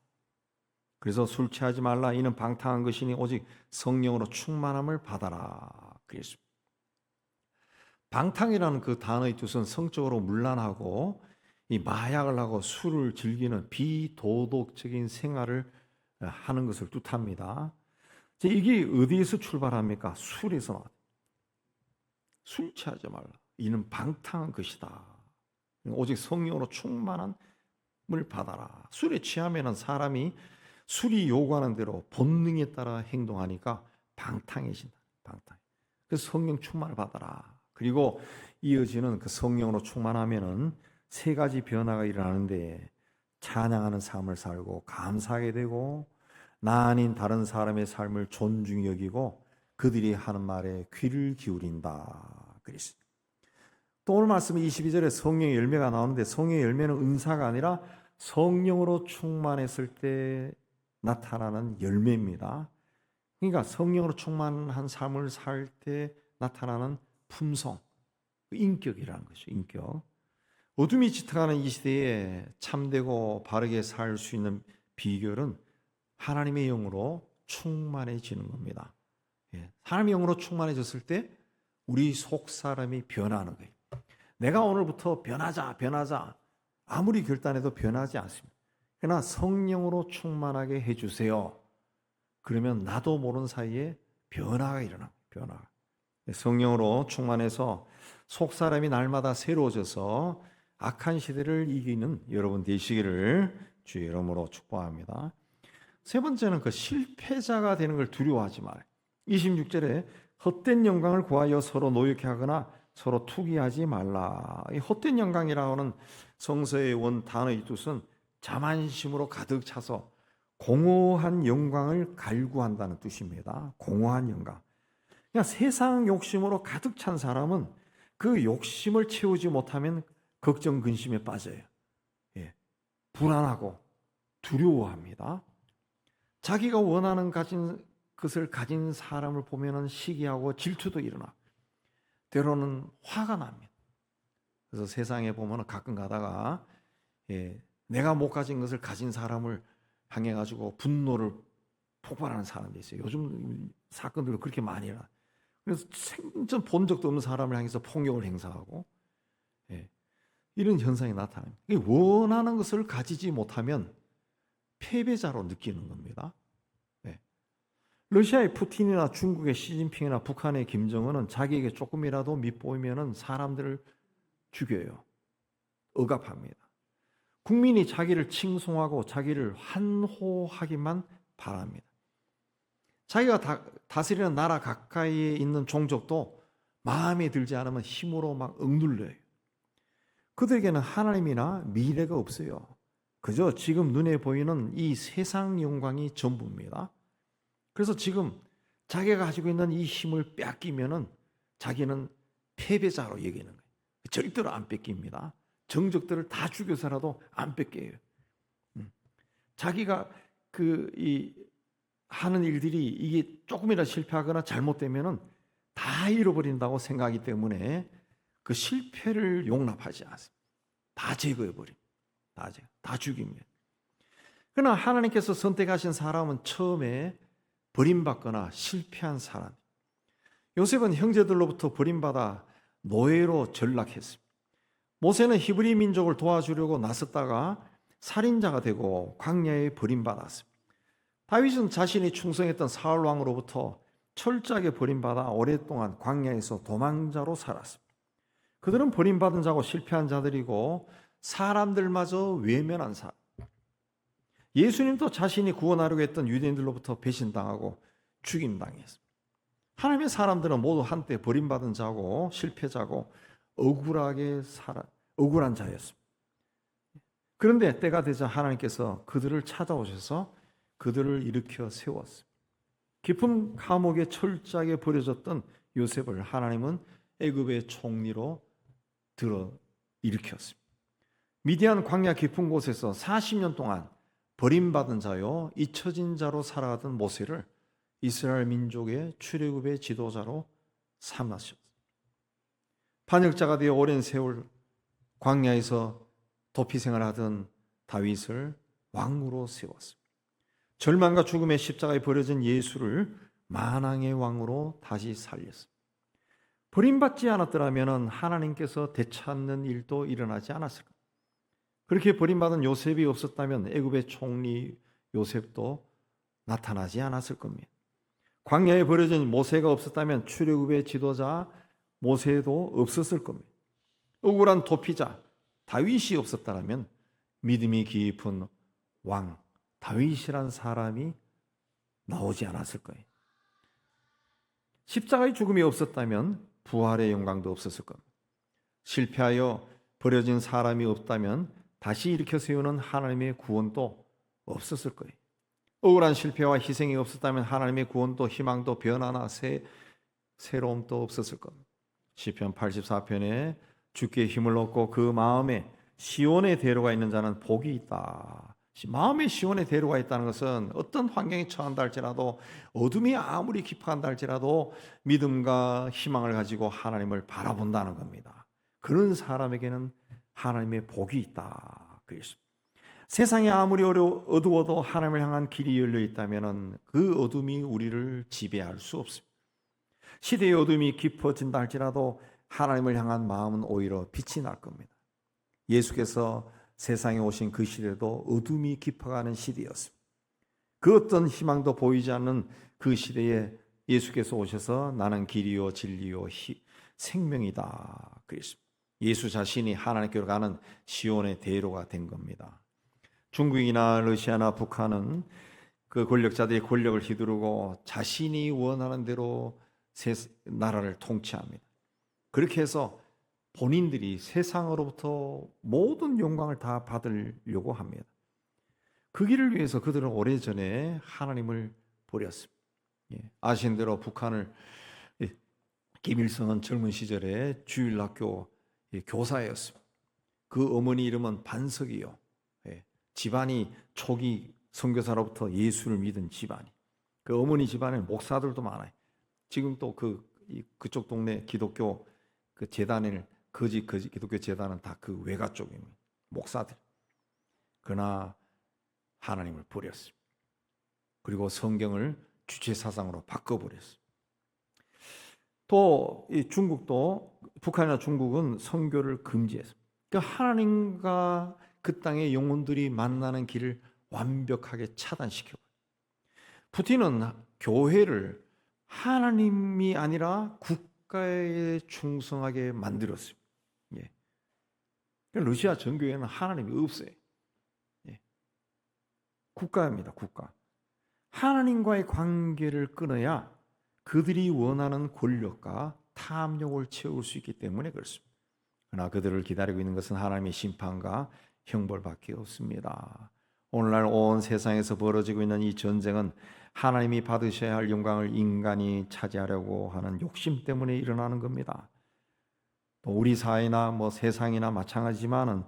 그래서 술 취하지 말라. 이는 방탕한 것이니 오직 성령으로 충만함을 받아라. 그랬습니다. 방탕이라는 그 단어의 뜻은 성적으로 문란하고 이 마약을 하고 술을 즐기는 비도덕적인 생활을 하는 것을 뜻합니다. 이게 어디에서 출발합니까? 술에서 나와요. 술 취하지 말라. 이는 방탕한 것이다. 오직 성령으로 충만함을 받아라. 술에 취하면 사람이 술이 요구하는 대로 본능에 따라 행동하니까 방탕해진다. 방탕. 그래서 성령 충만을 받아라. 그리고 이어지는 그 성령으로 충만하면은 세 가지 변화가 일어나는데 찬양하는 삶을 살고 감사하게 되고 나 아닌 다른 사람의 삶을 존중히 여기고 그들이 하는 말에 귀를 기울인다. 그랬습니다. 또 오늘 말씀 22절에 성령의 열매가 나오는데 성령의 열매는 은사가 아니라 성령으로 충만했을 때 나타나는 열매입니다. 그러니까 성령으로 충만한 삶을 살 때 나타나는 품성, 인격이라는 것이죠. 인격. 어둠이 짙어가는 이 시대에 참되고 바르게 살 수 있는 비결은 하나님의 영으로 충만해지는 겁니다. 하나님의 영으로 충만해졌을 때 우리 속 사람이 변하는 거예요. 내가 오늘부터 변하자. 아무리 결단해도 변하지 않습니다. 그러나 성령으로 충만하게 해주세요. 그러면 나도 모르는 사이에 변화가 일어납니다. 변화. 성령으로 충만해서 속 사람이 날마다 새로워져서 악한 시대를 이기는 여러분 되시기를 주의 이름으로 축복합니다. 세 번째는 그 실패자가 되는 걸 두려워하지 말아요. 26절에 헛된 영광을 구하여 서로 노역해 하거나 서로 투기하지 말라. 이 헛된 영광이라는 성서의 원 단어의 뜻은 자만심으로 가득 차서 공허한 영광을 갈구한다는 뜻입니다. 공허한 영광. 그냥 세상 욕심으로 가득 찬 사람은 그 욕심을 채우지 못하면 걱정 근심에 빠져요. 예. 불안하고 두려워합니다. 자기가 원하는 것을 가진 사람을 보면 시기하고 질투도 일어나. 때로는 화가 납니다. 그래서 세상에 보면 가끔 가다가 내가 못 가진 것을 가진 사람을 향해 가지고 분노를 폭발하는 사람이 있어요. 요즘 사건들도 그렇게 많이 일어나. 그래서 생전 본 적도 없는 사람을 향해서 폭력을 행사하고 이런 현상이 나타나요. 원하는 것을 가지지 못하면 패배자로 느끼는 겁니다. 러시아의 푸틴이나 중국의 시진핑이나 북한의 김정은은 자기에게 조금이라도 밉보이면 사람들을 죽여요. 억압합니다. 국민이 자기를 칭송하고 자기를 환호하기만 바랍니다. 자기가 다스리는 나라 가까이에 있는 종족도 마음에 들지 않으면 힘으로 막 억눌려요. 그들에게는 하나님이나 미래가 없어요. 그저 지금 눈에 보이는 이 세상 영광이 전부입니다. 그래서 지금 자기가 가지고 있는 이 힘을 뺏기면은 자기는 패배자로 여기는 거예요. 절대로 안 뺏깁니다. 정적들을 다 죽여서라도 안 뺏겨요. 자기가 하는 일들이 이게 조금이라도 실패하거나 잘못되면은 다 잃어버린다고 생각하기 때문에 그 실패를 용납하지 않습니다. 다 제거해버립니다. 다 죽입니다. 그러나 하나님께서 선택하신 사람은 처음에 버림받거나 실패한 사람. 요셉은 형제들로부터 버림받아 노예로 전락했습니다. 모세는 히브리 민족을 도와주려고 나섰다가 살인자가 되고 광야에 버림받았습니다. 다윗은 자신이 충성했던 사울 왕으로부터 철저하게 버림받아 오랫동안 광야에서 도망자로 살았습니다. 그들은 버림받은 자고 실패한 자들이고 사람들마저 외면한 사람. 예수님도 자신이 구원하려고 했던 유대인들로부터 배신당하고 죽임당했습니다. 하나님의 사람들은 모두 한때 버림받은 자고 실패자고 억울한 자였습니다. 그런데 때가 되자 하나님께서 그들을 찾아오셔서 그들을 일으켜 세웠습니다. 깊은 감옥에 철저하게 버려졌던 요셉을 하나님은 애굽의 총리로 들어 일으켰습니다. 미디안 광야 깊은 곳에서 40년 동안 버림받은 자요 잊혀진 자로 살아가던 모세를 이스라엘 민족의 출애굽의 지도자로 삼으셨습니다. 반역자가 되어 오랜 세월 광야에서 도피 생활하던 다윗을 왕으로 세웠습니다. 절망과 죽음의 십자가에 버려진 예수를 만왕의 왕으로 다시 살렸습니다. 버림받지 않았더라면 하나님께서 되찾는 일도 일어나지 않았을 겁니다. 그렇게 버림받은 요셉이 없었다면 애굽의 총리 요셉도 나타나지 않았을 겁니다. 광야에 버려진 모세가 없었다면 출애굽의 지도자 모세도 없었을 겁니다. 억울한 도피자 다윗이 없었다면 믿음이 깊은 왕 다윗이란 사람이 나오지 않았을 거예요. 십자가의 죽음이 없었다면 부활의 영광도 없었을 겁니다. 실패하여 버려진 사람이 없다면 다시 일으켜 세우는 하나님의 구원도 없었을 거예요. 억울한 실패와 희생이 없었다면 하나님의 구원도 희망도 변화나 새로움도 없었을 겁니다. 시편 84편에 주께 힘을 얻고 그 마음에 시온의 대로가 있는 자는 복이 있다. 마음에 시온의 대로가 있다는 것은 어떤 환경에 처한다 할지라도 어둠이 아무리 깊어한다 할지라도 믿음과 희망을 가지고 하나님을 바라본다는 겁니다. 그런 사람에게는 하나님의 복이 있다. 그랬습니다. 세상이 아무리 어두워도 하나님을 향한 길이 열려 있다면 그 어둠이 우리를 지배할 수 없습니다. 시대의 어둠이 깊어진다 할지라도 하나님을 향한 마음은 오히려 빛이 날 겁니다. 예수께서 세상에 오신 그 시대도 어둠이 깊어가는 시대였습니다. 그 어떤 희망도 보이지 않는 그 시대에 예수께서 오셔서 나는 길이요 진리요 생명이다 그랬습니다. 예수 자신이 하나님께로 가는 시온의 대로가 된 겁니다. 중국이나 러시아나 북한은 그 권력자들이 권력을 휘두르고 자신이 원하는 대로 나라를 통치합니다. 그렇게 해서 본인들이 세상으로부터 모든 영광을 다 받으려고 합니다. 그 길을 위해서 그들은 오래전에 하나님을 버렸습니다. 아신 대로 북한을, 김일성은 젊은 시절에 주일학교 교사였습니다. 그 어머니 이름은 반석이요. 집안이 초기 선교사로부터 예수를 믿은 집안이. 그 어머니 집안에 목사들도 많아요. 지금 또 그쪽 동네 기독교 그 재단을 거지 기독교 재단은 다 그 외가 쪽입니다. 목사들. 그러나 하나님을 버렸습니다. 그리고 성경을 주체 사상으로 바꿔버렸습니다. 또 이 중국도, 북한이나 중국은 선교를 금지했습니다. 그러니까 하나님과 그 땅의 영혼들이 만나는 길을 완벽하게 차단시켜버려요. 푸틴은 교회를 하나님이 아니라 국가에 충성하게 만들었습니다. 러시아 정교회는 하나님이 없어요. 국가입니다. 국가. 하나님과의 관계를 끊어야 그들이 원하는 권력과 탐욕을 채울 수 있기 때문에 그렇습니다. 그러나 그들을 기다리고 있는 것은 하나님의 심판과 형벌밖에 없습니다. 오늘날 온 세상에서 벌어지고 있는 이 전쟁은 하나님이 받으셔야 할 영광을 인간이 차지하려고 하는 욕심 때문에 일어나는 겁니다. 또 우리 사회나 세상이나 마찬가지지만은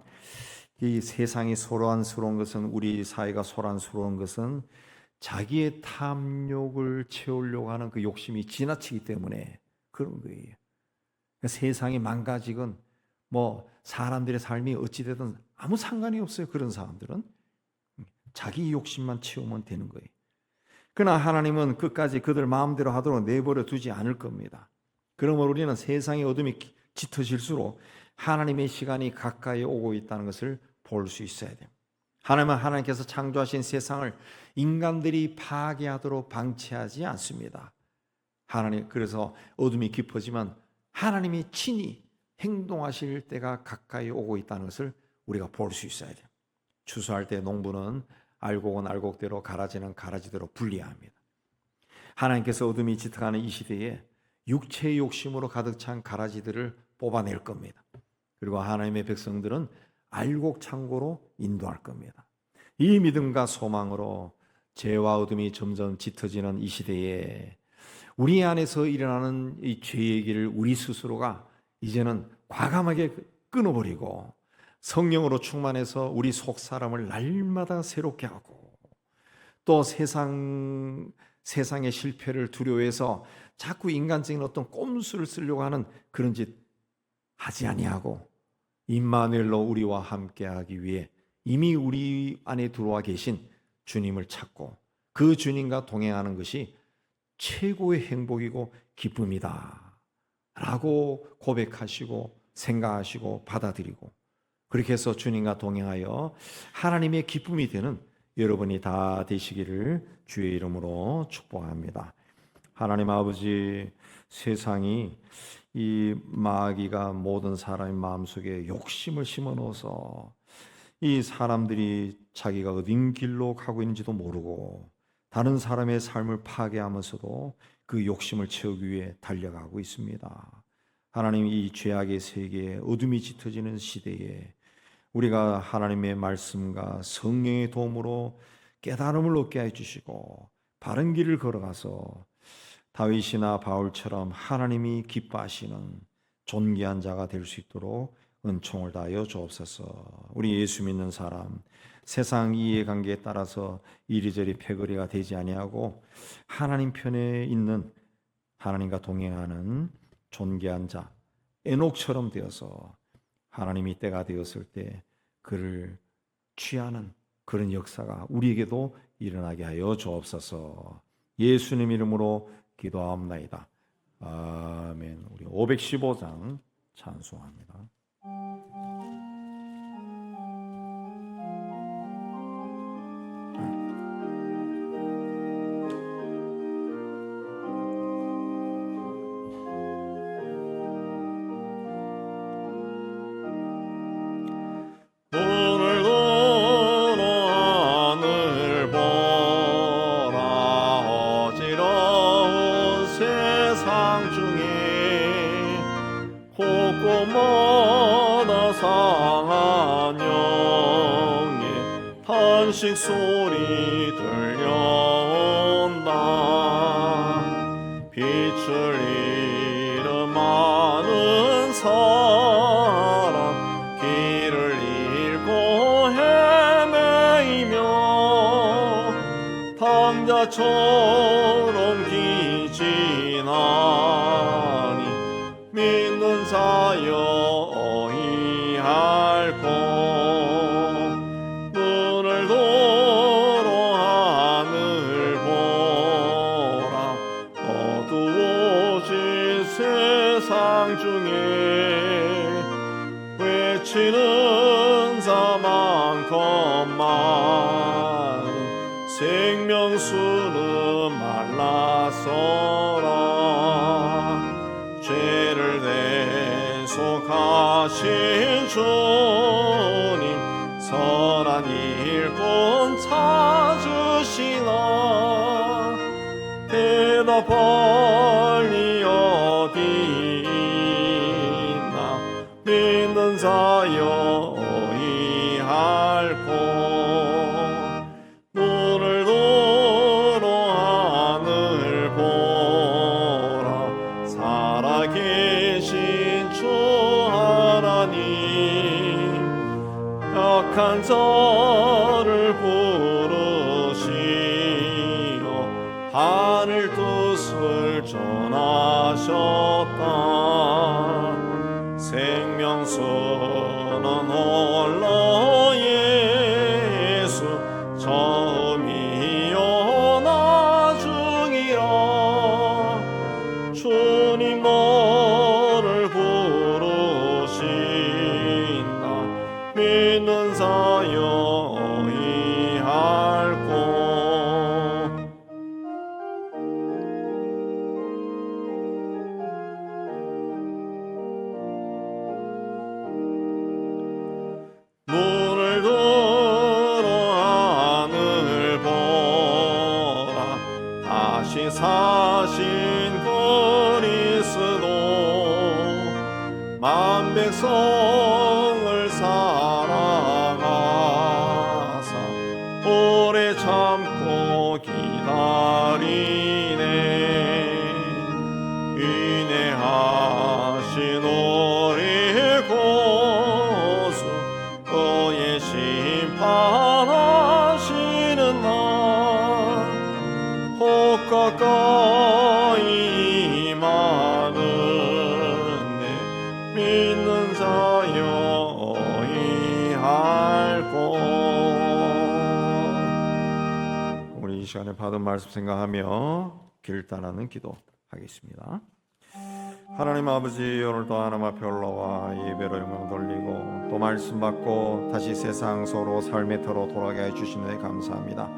이 세상이 소란스러운 것은, 우리 사회가 소란스러운 것은 자기의 탐욕을 채우려고 하는 그 욕심이 지나치기 때문에 그런 거예요. 세상이 망가지건 사람들의 삶이 어찌되든 아무 상관이 없어요. 그런 사람들은 자기 욕심만 채우면 되는 거예요. 그러나 하나님은 끝까지 그들 마음대로 하도록 내버려 두지 않을 겁니다. 그러므로 우리는 세상의 어둠이 짙어질수록 하나님의 시간이 가까이 오고 있다는 것을 볼 수 있어야 됩니다. 하나님은 하나님께서 창조하신 세상을 인간들이 파괴하도록 방치하지 않습니다. 하나님, 그래서 어둠이 깊어지면 하나님이 친히 행동하실 때가 가까이 오고 있다는 것을 우리가 볼 수 있어야 돼요. 추수할 때 농부는 알곡은 알곡대로, 가라지는 가라지대로 분리해야 합니다. 하나님께서 어둠이 짙어가는 이 시대에 육체의 욕심으로 가득 찬 가라지들을 뽑아낼 겁니다. 그리고 하나님의 백성들은 알곡 창고로 인도할 겁니다. 이 믿음과 소망으로 죄와 어둠이 점점 짙어지는 이 시대에 우리 안에서 일어나는 이 죄의 길을 우리 스스로가 이제는 과감하게 끊어버리고 성령으로 충만해서 우리 속 사람을 날마다 새롭게 하고, 또 세상의 실패를 두려워해서 자꾸 인간적인 어떤 꼼수를 쓰려고 하는 그런 짓 하지 아니하고, 임마누엘로 우리와 함께하기 위해 이미 우리 안에 들어와 계신 주님을 찾고 그 주님과 동행하는 것이 최고의 행복이고 기쁨이다 라고 고백하시고 생각하시고 받아들이고, 그렇게 해서 주님과 동행하여 하나님의 기쁨이 되는 여러분이 다 되시기를 주의 이름으로 축복합니다. 하나님 아버지, 세상이 이 마귀가 모든 사람의 마음속에 욕심을 심어넣어서 이 사람들이 자기가 어딘 길로 가고 있는지도 모르고 다른 사람의 삶을 파괴하면서도 그 욕심을 채우기 위해 달려가고 있습니다. 하나님, 이 죄악의 세계에 어둠이 짙어지는 시대에 우리가 하나님의 말씀과 성령의 도움으로 깨달음을 얻게 해주시고 바른 길을 걸어가서 다윗이나 바울처럼 하나님이 기뻐하시는 존귀한 자가 될 수 있도록 은총을 다하여 주옵소서. 우리 예수 믿는 사람, 세상 이해관계에 따라서 이리저리 패거리가 되지 아니하고 하나님 편에 있는, 하나님과 동행하는 존귀한 자, 에녹처럼 되어서 하나님이 때가 되었을 때 그를 취하는 그런 역사가 우리에게도 일어나게 하여 주옵소서. 예수님 이름으로 기도하옵나이다. 아멘. 우리 515장 찬송합니다. 곳곳마다 상한 영의 탄식 소리 들려온다. 빛을 잃은 많은 사람 길을 잃고 헤매이며 탐자처럼 기진하니 믿는 자여 어이할꼬. 눈을 들어 하늘 보라. 어두워진 세상 중에 외치는 자 많건만 생명수는 말라서라. 죄를 대속하신 주님 선한 일꾼 찾으시나. 대답할 리 어디 있나. 믿는 자여 어이할꼬. 눈을 들어 하늘 보라. 살아계신 주 하나님 약한 자를 부르시어 하늘 뜻을 전하셨다. 생명수는 홀로 예수 처음이요 나중이라. 주님 너를 부르신다. 믿는 자여 어이할꼬. 눈을 들어 하늘 보라. 다시 사신 그리스도 만 백성을 사랑하사 오래 참고 기다리네. 인내하신 우리 고수 그의 심판하시는 날 혹 가까이 임하는데 믿는 자여 어이할꼬. 우리 이 시간에 받은 말씀 생각하며 결단하는 기도 하겠습니다. 하나님 아버지, 오늘도 하나님 앞에 올라와 예배로 영광 돌리고 또 말씀 받고 다시 세상 서로 삶의 터로 돌아가게 해주시는 데 감사합니다.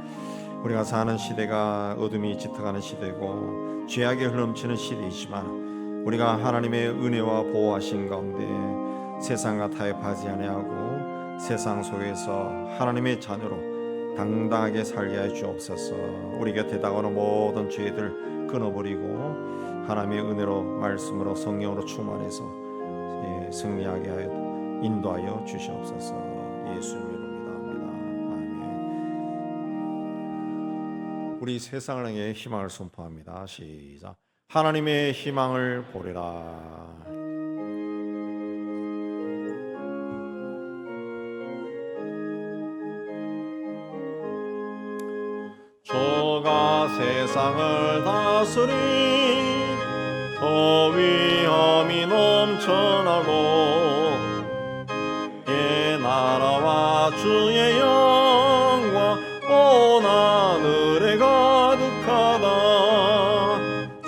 우리가 사는 시대가 어둠이 짙어가는 시대고 죄악이 흘럼치는 시대이지만 우리가 하나님의 은혜와 보호하신 가운데 세상과 타협하지 아니하고 세상 속에서 하나님의 자녀로 당당하게 살게 해 주옵소서. 우리 곁에 다가오는 모든 죄들 끊어버리고 하나님의 은혜로 말씀으로 성령으로 충만해서 승리하게 하여 인도하여 주시옵소서. 예수님 이름으로 기도합니다. 아멘. 우리 세상을 향해 희망을 선포합니다. 시작. 하나님의 희망을 보리라. 주가 세상을 다스리 더 위험이 넘쳐나고 예 나라와 주의 영광 온 하늘에 가득하다.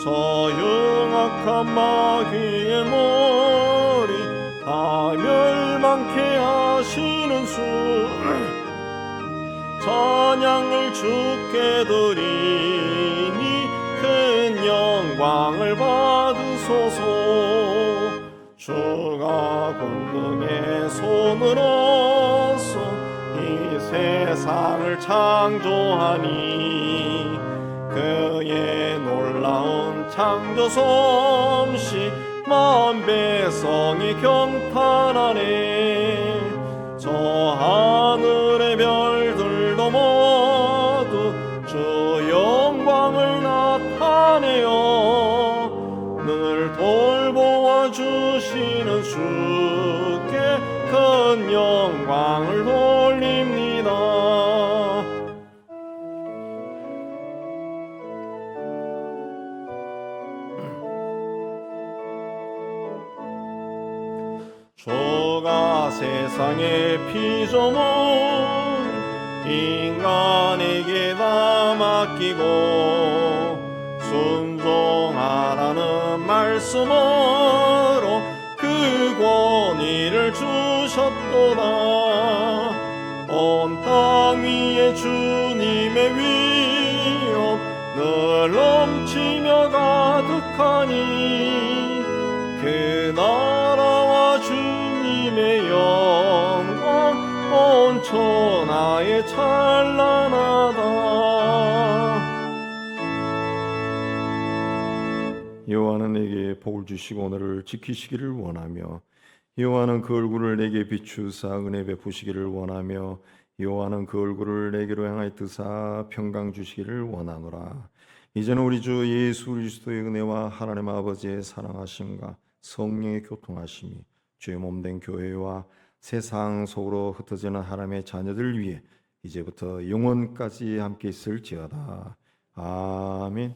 저 흉악한 마귀의 머리 다 멸망케 하시는 수 찬양을 주께 드리니 큰 영광을 받으소서. 주가 권능의 손으로서 이 세상을 창조하니 그의 놀라운 창조 솜씨 만 백성이 경탄하네. 저 하늘의 별들도 모두 주 영광을 나타내어 늘 돌보아 주시는 주께 큰 영광을 돌립니다. 주가 세상의 피조물 인간에게 다 맡기고 순종하라는 말씀으로 그 권위를 주셨도다. 온 땅 위에 주님의 위엄 늘 넘치며 가득하니 그 나라와 주님의 영광 온 천하에 찬란하다. 여호와는 내게 복을 주시고 오늘을 지키시기를 원하며 여호와는 그 얼굴을 내게 비추사 은혜 베푸시기를 원하며 여호와는 그 얼굴을 내게로 향하여 뜨사 평강 주시기를 원하노라. 이제는 우리 주 예수 그리스도의 은혜와 하나님 아버지의 사랑하심과 성령의 교통하심이 주의 몸된 교회와 세상 속으로 흩어지는 하나님의 자녀들 위해 이제부터 영원까지 함께 있을지어다. 아멘.